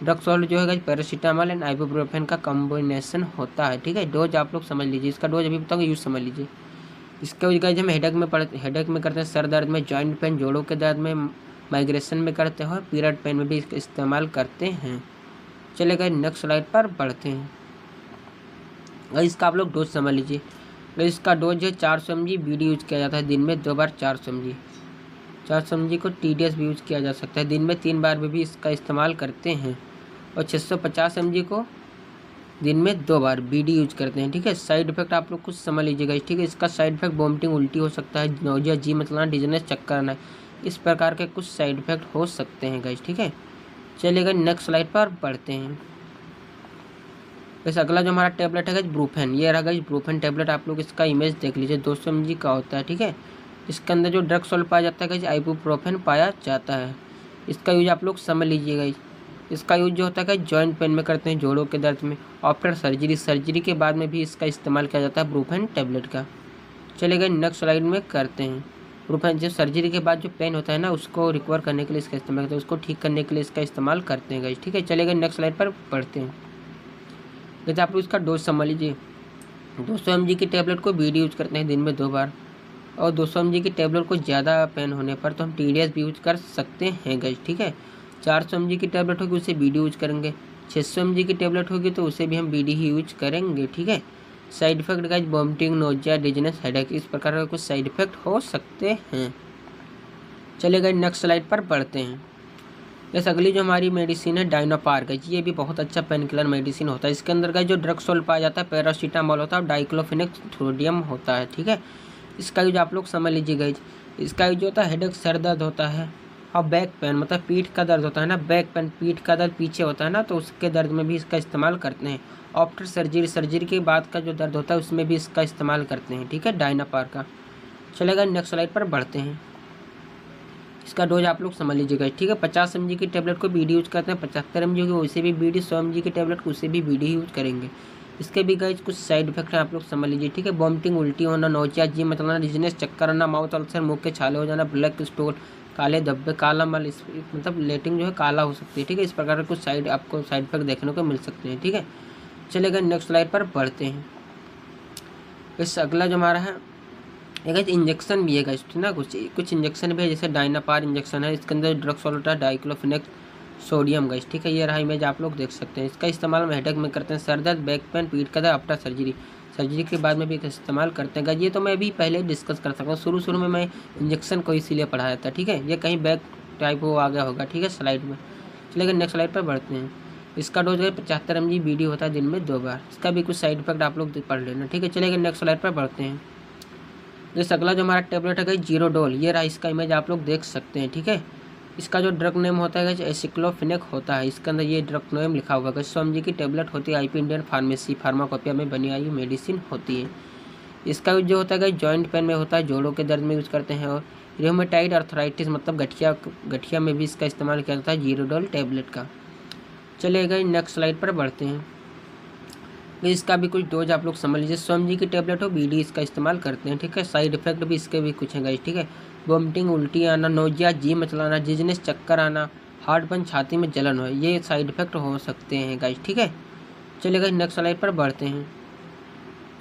A: ड्रग सॉल्ट जो है गाइस पैरासीटामोल एंड आइबुप्रोफेन का कॉम्बिनेशन होता है, ठीक है। डोज आप लोग समझ लीजिए। इसका डोज अभी बताऊंगा, यूज समझ लीजिए। इसका यूज गाइस हम हेडेक में करते हैं, सर दर्द में, जॉइंट पेन, जोड़ों के दर्द में, माइग्रेशन में करते हैं, और पीरियड पेन में भी इसका इस्तेमाल करते हैं। चलिए गाइस नेक्स्ट स्लाइड पर बढ़ते हैं। गाइस इसका आप लोग डोज समझ लीजिए। इसका डोज है 400 mg बीडी यूज किया जाता है दिन में 2 बार। 400 mg को TDS भी यूज किया जा सकता है, दिन में 3 बार भी इसका इस्तेमाल करते हैं। और 650 mg को दिन में 2 बार बीडी यूज करते हैं, ठीक है। साइड इफेक्ट आप लोग कुछ समझ लीजिएगा, ठीक है। इसका साइड इफेक्ट वॉमिटिंग, उल्टी हो सकता है, नोजिया, जी मतलाना, डिजीनेस, चक्कर आना, इस प्रकार के कुछ साइड इफेक्ट हो सकते हैं गाइस, ठीक है। चलिएगा नेक्स्ट स्लाइड पर बढ़ते हैं। वैसे अगला जो हमारा टैबलेट है गाइस ब्रूफेन, ये रहा गाइस ब्रूफेन टैबलेट, आप लोग इसका इमेज देख लीजिए। 200 mg का होता है, ठीक है। इसके अंदर जो ड्रग सॉल्ट पाया जाता है गाइस आइबुप्रोफेन पाया जाता है। इसका यूज आप लोग समझ लीजिए गाइस। इसका यूज जो होता है गाइस जॉइंट पेन में करते हैं, जोड़ों के दर्द में, आफ्टर सर्जरी के बाद में भी इसका इस्तेमाल किया जाता है ब्रूफेन टैबलेट का। चलिए गाइस नेक्स्ट स्लाइड में करते हैं। ब्रूफेन जो सर्जरी के बाद जो पेन होता है ना, उसको रिकवर करने के लिए इसका इस्तेमाल करते हैं, उसको ठीक करने के लिए इसका इस्तेमाल करते हैं गाइस, ठीक है। चलिए गाइस नेक्स्ट स्लाइड पर बढ़ते हैं। जैसे आप लोग इसका डोज समझ लीजिए। 200 mg की टैबलेट को बीडी यूज करते हैं दिन में 2 बार, और 200 mg की टैबलेट को ज़्यादा पेन होने पर तो हम TDS भी यूज कर सकते हैं गाइस, ठीक है। 400 mg की टैबलेट होगी उसे बीडी यूज करेंगे, 600 mg की टैबलेट होगी तो उसे भी हम बीडी ही यूज करेंगे, ठीक है। Side effect guys vomiting, nausea, dizziness, headache, इस प्रकार के कुछ साइड इफेक्ट हो सकते हैं। चलिए गाइस नेक्स्ट स्लाइड पर बढ़ते हैं। जैसे अगली जो हमारी मेडिसिन है डायनोपार, ये भी बहुत अच्छा पेन किलर मेडिसिन होता है। इसके अंदर का जो ड्रग सॉल्ट पाया जाता है पैरासीटामोल होता है, और डाइक्लोफेनेक सोडियम होता है, ठीक है। इसका यूज आप लोग समझ लीजिए गाइस। इसका यूज होता है हेडेक, सर दर्द होता है, और बैक पेन, मतलब पीठ का दर्द होता है ना, बैक पेन, पीठ का दर्द पीछे होता है ना, तो उसके दर्द में भी इसका इस्तेमाल करते हैं। आफ्टर सर्जरी के बाद का जो दर्द होता है उसमें भी इसका इस्तेमाल करते हैं, ठीक है, डायनापार का। चलेगा नेक्स्ट स्लाइड पर बढ़ते हैं। इसका डोज आप लोग समझ लीजिएगा, ठीक है। 50 mg की टैबलेट को बीडी यूज करते हैं, 75 mg की उसे भी बीडी, 100 mg की टैबलेट को उसे भी बीडी यूज करेंगे। इसके भी गाइस कुछ साइड इफेक्ट हैं, आप लोग समझ लीजिए, ठीक है। वॉमिटिंग, उल्टी होना, नोजिया, जी मतलाना, डिजीनेस, चक्कर आना, माउथ अल्सर, मुंह के छाले हो जाना, ब्लैक स्टोल, काले धब्बे, काला मल, मतलब लेटिंग जो है काला हो सकती है, ठीक है। इस प्रकार के कुछ आपको साइड इफेक्ट देखने को मिल सकते हैं, ठीक है। चलेगा नेक्स्ट स्लाइड पर बढ़ते हैं। इस अगला जो हमारा है एक इंजेक्शन भी है गाइस, ठीक ना, कुछ इंजेक्शन भी है, जैसे डायनापार इंजेक्शन है, इसके अंदर ड्रग सॉल्ट होता है डाइक्लोफिनेक सोडियम गाइस, ठीक है। ये रहा इमेज, आप लोग देख सकते हैं। इसका इस्तेमाल हम हेडेक में करते हैं, सर दर्द, बैक पेन, पीठ का दर्द आफ्टर सर्जरी के बाद में भी इस्तेमाल करते हैं गाइस। ये तो मैं भी पहले डिस्कस कर सकता हूँ, शुरू में मैं इंजेक्शन को इसीलिए पढ़ाया था, ठीक है। ये कहीं बैक टाइप वो आ गया होगा, ठीक है, स्लाइड में। चलिए नेक्स्ट स्लाइड पर बढ़ते हैं। इसका डोज है 75 mg BD होता है दिन में 2 बार। इसका भी कुछ साइड इफेक्ट आप लोग पढ़ लेना, ठीक है। चलिए नेक्स्ट स्लाइड पर बढ़ते हैं। जैसे अगला जो हमारा टेबलेट है जीरोडोल, ये रहा इसका इमेज, आप लोग देख सकते हैं, ठीक है। इसका जो ड्रग नेम होता है एसिक्लोफिनेक होता है, इसके अंदर ये ड्रग नेम लिखा हुआ है। 100 mg की टेबलेट होती है, IP इंडियन फार्मेसी फार्माकोपिया में बनी आई मेडिसिन होती है। इसका यूज जो होता है जॉइंट पेन में होता है, जोड़ों के दर्द में यूज करते हैं, और रियोमेटाइड अर्थराइटिस मतलब गठिया में भी इसका इस्तेमाल किया जाता है जीरोडोल टेबलेट का। चलिए गए नेक्स्ट स्लाइड पर बढ़ते हैं। इसका भी कुछ डोज आप लोग समझ लीजिए। 100 mg की टेबलेट हो BD इसका इस्तेमाल करते हैं, ठीक है। साइड इफेक्ट भी इसके भी कुछ हैं गाइस, ठीक है। वोमिटिंग, उल्टी आना, नोजिया, जी मचलाना, डिजीनेस, चक्कर आना, हार्टबर्न, छाती में जलन हो, ये साइड इफेक्ट हो सकते हैं गाइस, ठीक है। चलिए गाइस नेक्स्ट स्लाइड पर बढ़ते हैं।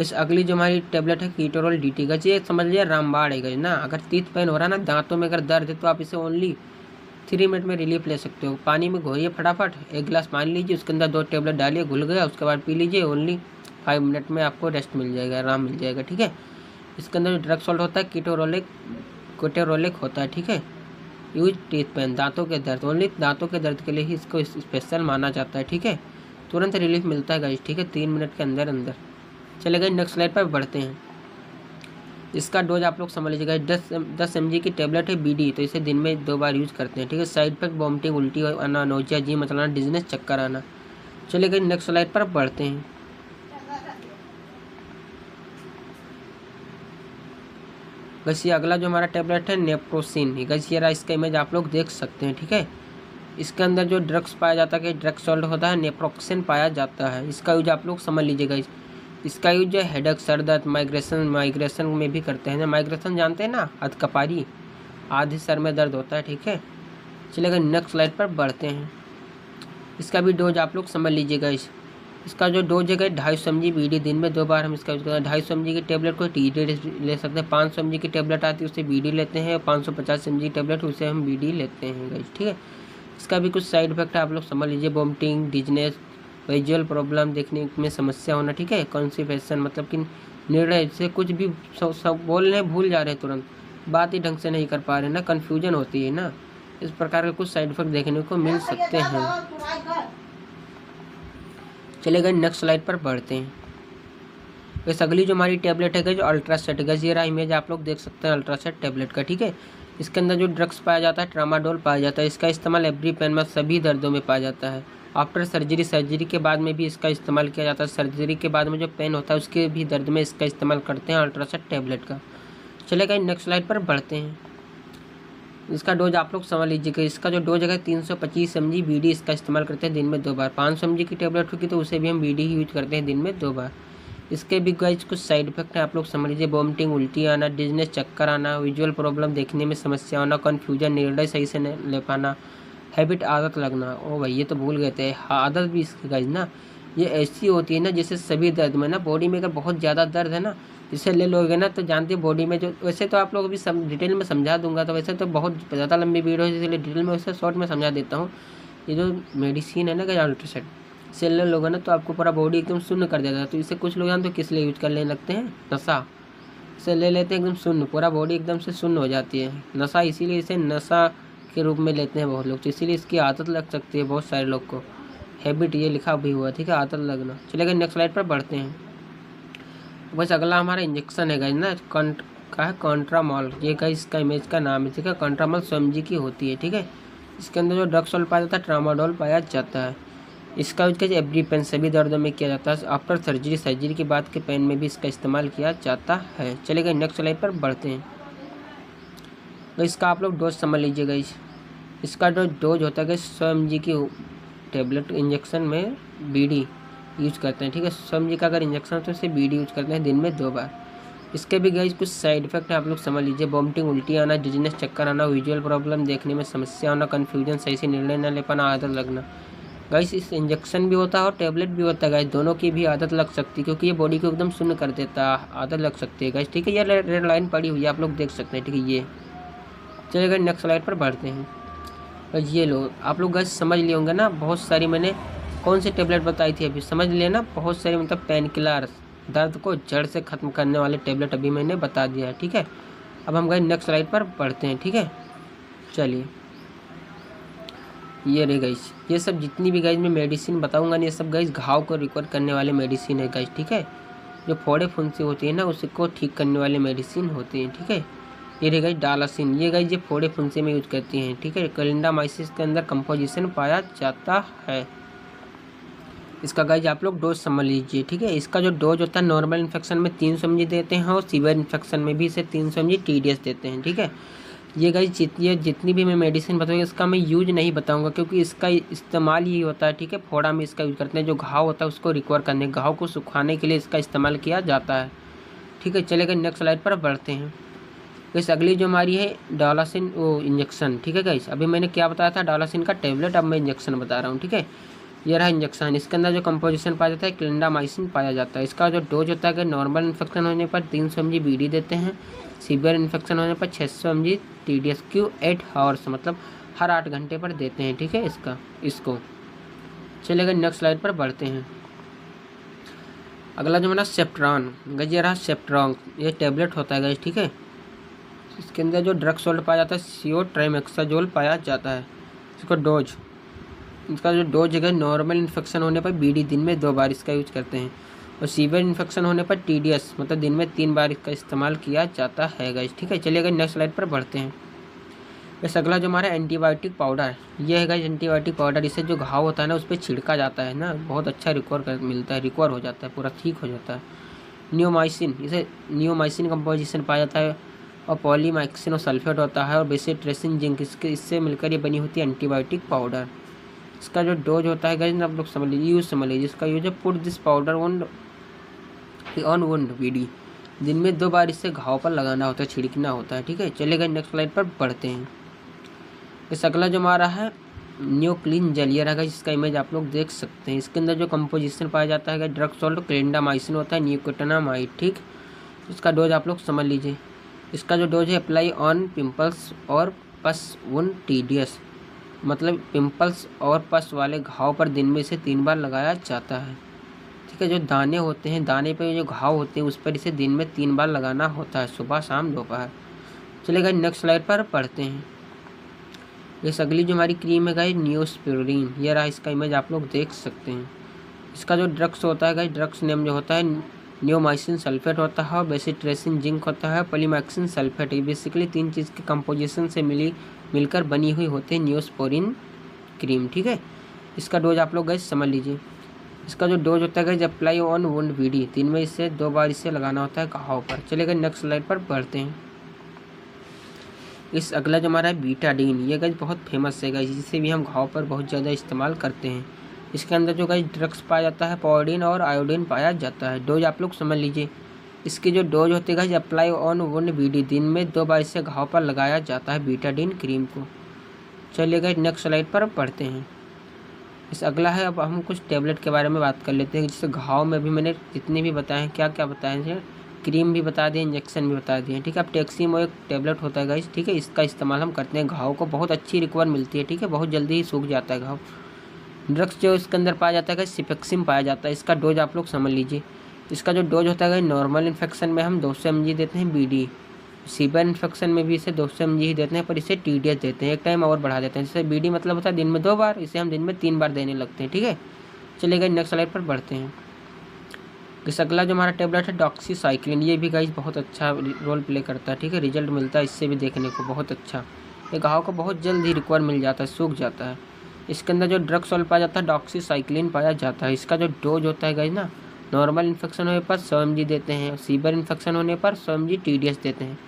A: इस अगली जो हमारी टेबलेट है कीटोरोल DT का, ये समझ लीजिए रामबाण है गाइस ना। अगर तीत पेन हो रहा है ना, दांतों में अगर दर्द है, तो आप इसे ओनली 3 मिनट में रिलीफ ले सकते हो। पानी में घोलिए फटाफट, 1 गिलास पानी लीजिए, उसके अंदर 2 टेबलेट डालिए, घुल गया, उसके बाद पी लीजिए। ओनली 5 मिनट में आपको रेस्ट मिल जाएगा, आराम मिल जाएगा, ठीक है। इसके अंदर जो ड्रग सॉल्ट होता है कोटेरोलिक होता है, ठीक है। यूज टीथ पेन, दांतों के दर्द, ओनली दांतों के दर्द के लिए ही इसको स्पेशल माना जाता है, ठीक है। तुरंत रिलीफ मिलता है गाइस, ठीक है, 3 मिनट के अंदर अंदर। चले गए नेक्स्ट स्लाइड पर बढ़ते हैं। इसका डोज आप लोग समझ लीजिएगा। 10 mg की टेबलेट है BD, तो इसे दिन में 2 बार यूज करते हैं, ठीक है। साइड इफेक्ट वोमिटिंग, उल्टी आना, नोजिया, जी मचलाना, डिजीनेस, चक्कर आना। चले गए नेक्स्ट स्लाइड पर बढ़ते हैं। बस ये अगला जो हमारा टेबलेट है नेप्रोसिन, बस ये रहा इसका इमेज, आप लोग देख सकते हैं, ठीक है। इसके अंदर जो ड्रग्स पाया जाता है, ड्रग सॉल्ट होता है, नेप्रोक्सिन पाया जाता है। इसका यूज आप लोग समझ लीजिएगा। इसका यूज जो है हेडेक, सर दर्द, माइग्रेशन में भी करते हैं। माइग्रेशन जानते हैं ना, अधकपारी, आधे सर में दर्द होता है, ठीक है। चलिएगा नेक्स्ट स्लाइड पर बढ़ते हैं। इसका भी डोज आप लोग समझ लीजिएगा। इसका जो डोज है 250 mg BD, दिन में 2 बार हम इसका यूज करते हैं। 250 mg की टेबलेट को TD ले सकते हैं, 500 mg की टेबलेट आती है उसे BD लेते हैं, 550 mg टेबलेट उसे हम BD लेते हैं गाइस, ठीक है। इसका भी कुछ साइड इफेक्ट है, आप लोग समझ लीजिए। वोमिटिंग, डिजीनेस, विजुअल प्रॉब्लम, देखने में समस्या होना, ठीक है। कॉन्स्टिपेशन मतलब कि निर्णय से कुछ भी सब बोलने भूल जा रहे हैं, तुरंत बात ही ढंग से नहीं कर पा रहे ना, कन्फ्यूजन होती है ना। इस प्रकार के कुछ साइड इफेक्ट देखने को मिल सकते हैं। चले गए नेक्स्ट स्लाइड पर बढ़ते हैं। इस अगली जो हमारी टेबलेट है जो अल्ट्रासेट है, ये रहा इमेज, आप लोग देख सकते हैं अल्ट्रासेट टेबलेट का, ठीक है। इसके अंदर जो ड्रग्स पाया जाता है ट्रामाडोल पाया जाता है। इसका इस्तेमाल एवरी पेन में सभी दर्दों में पाया जाता है। आफ्टर सर्जरी के बाद में भी इसका इस्तेमाल किया जाता है। सर्जरी के बाद में जो पेन होता है उसके भी दर्द में इसका इस्तेमाल करते हैं अल्ट्रासेट टेबलेट का। चलेगा नेक्स्ट स्लाइड पर बढ़ते हैं। इसका डोज आप लोग समझ लीजिएगा। इसका जो डोज है 325 mg BD इसका इस्तेमाल करते हैं दिन में 2 बार। 500 mg की टेबलेट होगी तो उसे भी हम BD ही यूज करते हैं दिन में 2 बार। इसके भी गाइस कुछ साइड इफेक्ट है, आप लोग समझ लीजिए। वोमिटिंग, उल्टी आना, डिजीनेस, चक्कर आना, विजुअल प्रॉब्लम, देखने में समस्या होना, कन्फ्यूजन, निर्णय सही से नहीं ले पाना, हैबिट आदत लगना। ओ भाई ये तो भूल गए थे, आदत भी इसकी गाइस ना ये ऐसी होती है ना जैसे सभी दर्द में ना, बॉडी में अगर बहुत ज़्यादा दर्द है ना इसे ले लोगे ना तो जानते हैं बॉडी में जो, वैसे तो आप लोग अभी डिटेल में समझा दूंगा, तो वैसे तो बहुत ज़्यादा लंबी वीडियो है इसलिए डिटेल में वैसे शॉर्ट में समझा देता हूँ। ये जो मेडिसिन है ना गाइस अल्ट्रासेट, इसे ले लोगे ना तो आपको पूरा बॉडी एकदम शून्य कर देता है। तो इसे कुछ लोग जानते हो किस लिए यूज करने लगते हैं, नशा। इसे ले लेते हैं एकदम शून्य, पूरा बॉडी एकदम से शून्य हो जाती है। नशा इसीलिए इसे नशा के रूप में लेते हैं बहुत लोग, तो इसीलिए इसकी आदत लग सकती है बहुत सारे लोग को। हैबिट ये लिखा भी हुआ, ठीक है, आदत लगना। चलेगा नेक्स्ट स्लाइड पर बढ़ते हैं। बस अगला हमारा इंजेक्शन है गाइस ना, का है कॉन्ट्रामॉल। ये गाइस इसका इमेज का नाम है, ठीक है। कॉन्ट्रामॉल 100 mg की होती है, ठीक है। इसके अंदर जो ड्रग सॉल्ट पाया जाता है ट्रामाडोल पाया जाता है। इसका यूज एवरी पेन सभी दर्दों में किया जाता है। आफ्टर सर्जरी के बाद के पेन में भी इसका इस्तेमाल किया जाता है। चलेगा नेक्स्ट स्लाइड पर बढ़ते हैं। तो इसका आप लोग डोज समझ लीजिएगा। इसका जो डोज होता है 100 mg की टेबलेट इंजेक्शन में BD यूज करते हैं, ठीक है। 100 mg का अगर इंजेक्शन तो इसे BD यूज करते हैं दिन में 2 बार। इसके भी गाइस कुछ साइड इफेक्ट है, आप लोग समझ लीजिए। वोमिटिंग, उल्टी आना, डिजीनेस, चक्कर आना, विजुअल प्रॉब्लम, देखने में समस्या होना, कन्फ्यूजन, सही से निर्णय न ले पाना, आदत लगना, गाइस इस इंजेक्शन भी होता है और टेबलेट भी होता है गाइस, दोनों की भी आदत लग सकती है क्योंकि ये बॉडी को एकदम शून्य कर देता है, आदत लग सकती है गाइस। ठीक है, ये रेड लाइन पड़ी हुई है, आप लोग देख सकते हैं। ठीक है, ये चलिए गाइस नेक्स्ट स्लाइड पर बढ़ते हैं। गाइस ये लो, आप लोग गाइस समझ लिए होंगे ना, बहुत सारी मैंने कौन सी टेबलेट बताई थी अभी, समझ लिए ना, बहुत सारी मतलब पेन किलर, दर्द को जड़ से ख़त्म करने वाले टेबलेट अभी मैंने बता दिया है। ठीक है, अब हम गाइस नेक्स्ट स्लाइड पर बढ़ते हैं। ठीक है, चलिए ये रही गाइस, ये सब जितनी भी गाइस मैं मेडिसिन बताऊंगा ना, ये सब गाइस घाव को रिकवर करने वाले मेडिसिन है गाइस। ठीक है, जो फोड़े फुंसी होती है ना उसको ठीक करने वाले मेडिसिन होती हैं। ठीक है, ये रही गाइस डालासिन, ये गाइस ये फोड़े फुंसी में यूज करती हैं। ठीक है, क्लिंडामाइसिस के अंदर कंपोजिशन पाया जाता है। इसका गाइस आप लोग डोज समझ लीजिए। ठीक है, इसका जो डोज होता है नॉर्मल इन्फेक्शन में 300 mg देते हैं और सीवियर इन्फेक्शन में भी इसे 300 mg TDS देते हैं। ठीक है, ये गाइस जितनी भी मैं मेडिसिन बताऊंगा इसका मैं यूज नहीं बताऊंगा क्योंकि इसका इस्तेमाल ही होता है। ठीक है, फोड़ा में इसका यूज करते हैं, जो घाव होता है उसको रिकवर करने, घाव को सुखाने के लिए इसका इस्तेमाल किया जाता है। ठीक है, चलेगा नेक्स्ट स्लाइड पर बढ़ते हैं। गाइस अगली जो हमारी है डालासिन वो इंजेक्शन। ठीक है गाइस, अभी मैंने क्या बताया था, डालासिन का टेबलेट, अब मैं इंजेक्शन बता रहा हूँ। ठीक है, ये रहा इंजेक्शन, इसके अंदर जो कंपोजिशन पाया जाता है क्लिंडामाइसिन पाया जाता है। इसका जो डोज होता है कि नॉर्मल इन्फेक्शन होने पर 300 mg BD देते हैं, सीवियर इन्फेक्शन होने पर 600 mg TDS क्यू 8 आवर्स मतलब हर 8 घंटे पर देते हैं। ठीक है, इसको चलेगा नेक्स्ट स्लाइड पर बढ़ते हैं। अगला जो हमारा सेप्ट्रॉन, गाइस ये रहा सेप्ट्रॉन, ये टेबलेट होता है गाइस। ठीक है, इसके अंदर जो ड्रग सोल्ट पाया जाता है CO ट्राइमेक्साजोल पाया जाता है। इसको डोज, इसका जो डोज है नॉर्मल इन्फेक्शन होने पर BD दिन में 2 बार इसका यूज करते हैं और सीवियर इन्फेक्शन होने पर TDS मतलब दिन में 3 बार इसका इस्तेमाल किया जाता है गाइस। ठीक है, चलिए नेक्स्ट स्लाइड पर बढ़ते हैं। इस अगला जो हमारा एंटीबायोटिक पाउडर, ये है गाइस एंटीबायोटिक पाउडर, इससे जो घाव होता है ना उस पर छिड़का जाता है ना, बहुत अच्छा मिलता है, रिकवर हो जाता है, पूरा ठीक हो जाता है। नियोमाइसिन, इसे नियोमाइसिन कंपोजिशन पाया जाता है और पॉलीमाइक्सिन और सल्फेट होता है और बेसिट्रेसिन जिंक, इससे मिलकर ये बनी होती है एंटीबायोटिक पाउडर। इसका जो डोज होता है गाइस आप लोग समझ लीजिए, यूज समझ लीजिए, इसका यूज है put this powder on wound BD, दिन में 2 बार इससे घाव पर लगाना होता है, छिड़कना होता है। ठीक है, चलेगा नेक्स्ट स्लाइड पर बढ़ते हैं। इस अगला जो हमारा है न्यूक्लिन जेल, ये रहेगा, इसका इमेज आप लोग देख सकते हैं। इसके अंदर जो कंपोजिशन पाया जाता है ड्रग सॉल्ट क्लिंडामाइसिन होता है, न्यूकोटनामाइड। ठीक, इसका डोज आप लोग समझ लीजिए, इसका जो डोज है अप्लाई ऑन पिंपल्स और पस वुंड TDS मतलब पिंपल्स और पस वाले घाव पर दिन में इसे 3 बार लगाया जाता है। ठीक है, जो दाने होते हैं, दाने पे जो घाव होते हैं उस पर इसे दिन में 3 बार लगाना होता है, सुबह शाम दोपहर। चलेगा नेक्स्ट स्लाइड पर पढ़ते हैं। इस अगली जो हमारी क्रीम है गाइस न्यूस्पिरिन, ये रहा, इसका इमेज आप लोग देख सकते हैं। इसका जो ड्रग्स होता है गाइस, ड्रग्स नेम जो होता है नियोमाइसिन सल्फेट होता है और बेसिट्रेसिन जिंक होता है, पॉलीमैक्सिन सल्फेट, ये बेसिकली 3 चीज़ के कंपोजिशन से मिलकर बनी हुई होती है न्यूस्पोरिन क्रीम। ठीक है, इसका डोज आप लोग गाइस समझ लीजिए, इसका जो डोज होता है guys apply on wound BD, दिन में इसे 2 बार इसे लगाना होता है घाव पर। चलेगा नेक्स्ट स्लाइड पर बढ़ते हैं। इस अगला जो हमारा है बीटाडीन, ये गाइस बहुत फेमस है गाइस, जिसे भी हम घाव पर बहुत ज़्यादा इस्तेमाल करते हैं। इसके अंदर जो गाइस ड्रग्स पाया जाता है पॉडिन और आयोडीन पाया जाता है। डोज आप लोग समझ लीजिए, इसकी जो डोज होती है guys apply on wound BD, दिन में 2 बार इसे घाव पर लगाया जाता है बीटाडीन क्रीम को। चलिए गाइस नेक्स्ट स्लाइड पर पढ़ते हैं। इस अगला है, अब हम कुछ टेबलेट के बारे में बात कर लेते हैं, जिससे घाव में भी मैंने जितने भी बताए हैं, क्या क्या बताए हैं, क्रीम भी बता दिए, इंजेक्शन भी बता दिए। ठीक है, अब टेक्सीमो एक टेबलेट होता है गाइस। ठीक है, इसका इस्तेमाल हम करते हैं, घाव को बहुत अच्छी रिकवर मिलती है। ठीक है, बहुत जल्दी ही सूख जाता है घाव। ड्रग्स जो इसके अंदर पाया जाता है गाइस सिपेक्सिम पाया जाता है, इसका डोज आप लोग समझ लीजिए, इसका जो डोज होता है गाइस नॉर्मल इन्फेक्शन में हम 200 mg देते हैं BD, सीवियर इन्फेक्शन में भी इसे 200 mg ही देते हैं, पर इसे TDS देते हैं, एक टाइम और बढ़ा देते हैं। जैसे BD मतलब होता है दिन में 2 बार, इसे हम दिन में 3 बार देने लगते हैं। ठीक है, चलिए नेक्स्ट स्लाइड पर बढ़ते हैं। इस अगला जो हमारा टेबलेट है डॉक्सीसाइक्लिन, ये भी गाइस बहुत अच्छा रोल प्ले करता है। ठीक है, रिजल्ट मिलता है इससे भी देखने को बहुत अच्छा, ये घाव को बहुत जल्द ही रिकवर मिल जाता है, सूख जाता है। इसके अंदर जो ड्रग सॉल्ट पाया जाता है डॉक्सीसाइक्लिन पाया जाता है, इसका जो डोज होता है गाइस ना, नॉर्मल इन्फेक्शन होने पर 100 mg देते हैं, सीवियर इन्फेक्शन होने पर 100 mg TDS देते हैं।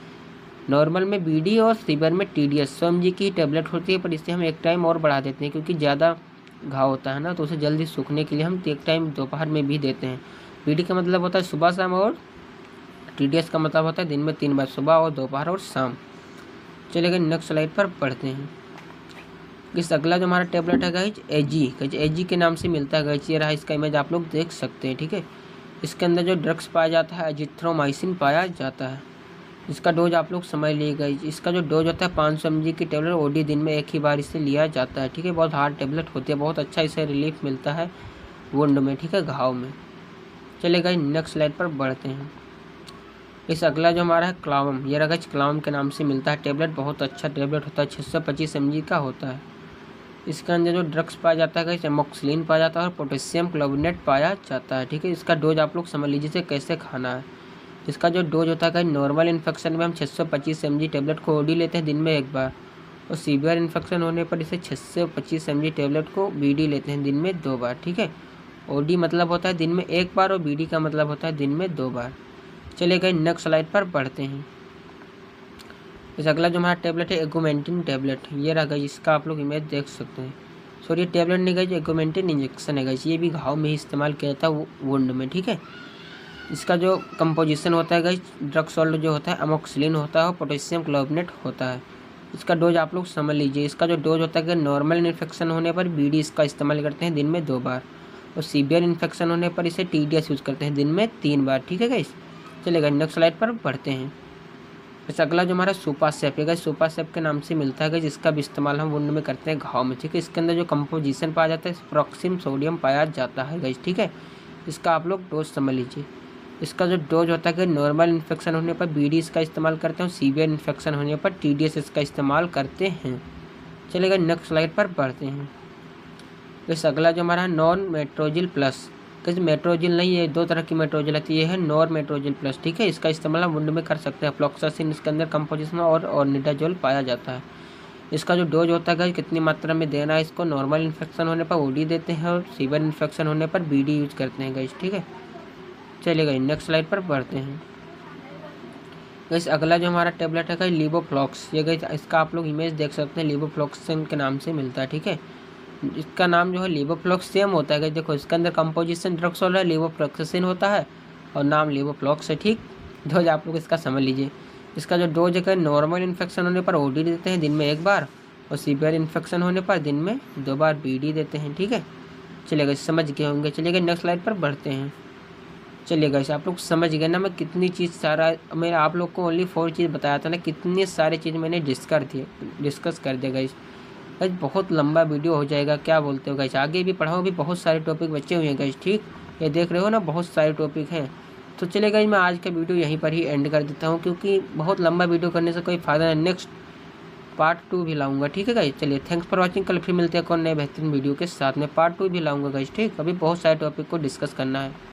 A: नॉर्मल में BD और सीवियर में TDS 100 mg की टेबलेट होती है, पर इसे हम एक टाइम और बढ़ा देते हैं क्योंकि ज़्यादा घाव होता है ना, तो उसे जल्दी सूखने के लिए हम एक टाइम दोपहर में भी देते हैं। BD का मतलब होता है सुबह शाम और TDS का मतलब होता है दिन में 3 बार, सुबह और दोपहर और शाम। चलिए नेक्स्ट स्लाइड पर पढ़ते हैं। इस अगला जो हमारा टेबलेट है गाइज एजी के नाम से मिलता है गाइज। ये रहा इसका इमेज, आप लोग देख सकते हैं, ठीक है। इसके अंदर जो ड्रग्स पाया जाता है एजिथ्रोमाइसिन पाया जाता है। इसका डोज आप लोग समझ लिए गाइज। इसका जो डोज होता है 500 mg की टेबलेट ओडी दिन में एक ही बार इससे लिया जाता है, ठीक है। बहुत हार्ड टेबलेट होती है, बहुत अच्छा इससे रिलीफ मिलता है वुंड में, ठीक है, घाव में। चलिए गाइज नेक्स्ट स्लाइड पर बढ़ते हैं। इस अगला जो हमारा है क्लावम, ये रहा क्लावम के नाम से मिलता है टेबलेट। बहुत अच्छा टेबलेट होता है, 625 mg का होता है। इसके अंदर जो ड्रग्स पाया जाता है एमोक्सिलिन पाया जाता है और पोटेशियम क्लोबिनेट पाया जाता है, ठीक है। इसका डोज आप लोग समझ लीजिए से कैसे खाना है। इसका जो डोज होता है नॉर्मल इन्फेक्शन में हम 625 mg टेबलेट को ओडी लेते हैं दिन में एक बार, और सीवियर इन्फेक्शन होने पर इसे 625 mg टेबलेट को बीडी लेते हैं दिन में 2 बार, ठीक है। ओडी मतलब होता है दिन में एक बार और बीडी का मतलब होता है दिन में 2 बार। चलिए गए नेक्स्ट स्लाइड पर बढ़ते हैं। इस अगला जो हमारा टेबलेट है एगोमेंटिन टेबलेट, ये रहा गाइस। इसका आप लोग इमेज देख सकते हैं। सॉरी टेबलेट नहीं गाइस, एगोमेंटिन इंजेक्शन है गाइस। ये भी घाव में ही इस्तेमाल किया जाता है वुंड में, ठीक है। इसका जो कंपोजिशन होता है गाइस, ड्रग सॉल्ट जो होता है अमोक्सिलिन होता है और पोटेशियम क्लोबिनेट होता है। इसका डोज आप लोग समझ लीजिए। इसका जो डोज होता है कि नॉर्मल इन्फेक्शन होने पर बीडी इसका इस्तेमाल करते हैं दिन में 2 बार, और सीवियर इन्फेक्शन होने पर इसे TDS यूज़ करते हैं दिन में 3 बार, ठीक है गाइस। चलिए नेक्स्ट स्लाइड पर बढ़ते हैं। इस अगला जो हमारा सुपा सेप है, सुपा सेप के नाम से मिलता है, जिसका भी इस्तेमाल हम वुंड में करते हैं घाव में, ठीक है। इसके अंदर जो कंपोजिशन पाया जाता है प्रोक्सिम सोडियम पाया जाता है गाइस, ठीक है। इसका आप लोग डोज समझ लीजिए। इसका जो डोज होता है कि नॉर्मल इन्फेक्शन होने पर बीडी इसका इस्तेमाल करते हैं, सीवियर इन्फेक्शन होने पर TDS इसका इस्तेमाल करते हैं। चलिएगा नेक्स्ट स्लाइड पर बढ़ते हैं। इस अगला जो हमारा नॉन मेट्रोजिल प्लस, कैसे मेट्रोजिल नहीं है, 2 तरह की मेट्रोजिल आती है, ये है नॉन मेट्रोजिल प्लस, ठीक है। इसका इस्तेमाल हम वुंड में कर सकते हैं। फ्लॉक्सासिन इसके अंदर कंपोजिशन और निडाजोल पाया जाता है। इसका जो डोज होता है कितनी मात्रा में देना है इसको, नॉर्मल इन्फेक्शन होने पर ओडी देते हैं और सीवियर इन्फेक्शन होने पर बीडी यूज करते हैं गाइस, ठीक है। चलिएगा नेक्स्ट स्लाइड पर बढ़ते हैं। गाइस अगला जो हमारा टेबलेट है लीवोफ्लॉक्स, ये गाइस इसका आप लोग इमेज देख सकते हैं, लीवोफ्लॉक्सिन के नाम से मिलता है, ठीक है। इसका नाम जो है लीवोफ्लॉक्स सेम होता है, देखो इसके अंदर कंपोजिशन ड्रग सॉल्ट है लीवोफ्लॉक्सिन होता है और नाम लीवोफ्लॉक्स है, ठीक। डोज आप लोग इसका समझ लीजिए। इसका जो डोज है नॉर्मल इन्फेक्शन होने पर ओडी देते हैं दिन में 1 बार, और सीवियर इन्फेक्शन होने पर दिन में 2 बार बीडी देते हैं, ठीक है। चलिएगा समझ गए होंगे। चलिएगा नेक्स्ट स्लाइड पर बढ़ते हैं। चलिएगा आप लोग समझ गए ना, मैं कितनी चीज़ सारा, मैं आप लोग को ओनली 4 चीज़ बताया था ना, कितनी सारी चीज़ मैंने डिस्कस कर दिया गाइस। बहुत लंबा वीडियो हो जाएगा, क्या बोलते हो गाइस। आगे भी पढ़ाओ, भी बहुत सारे टॉपिक बचे हुए हैं गाइस, ठीक। ये देख रहे हो ना, बहुत सारे टॉपिक हैं। तो चलिए गाइस मैं आज का वीडियो यहीं पर ही एंड कर देता हूँ, क्योंकि बहुत लंबा वीडियो करने से कोई फ़ायदा नहीं। नेक्स्ट पार्ट 2 भी लाऊंगा, ठीक है गाइस। चलिए थैंक्स फॉर वॉचिंग। कल फिर मिलते हैं कौन नए बेहतरीन वीडियो के साथ में, पार्ट 2 भी लाऊंगा गाइस, ठीक। अभी बहुत सारे टॉपिक को डिस्कस करना है।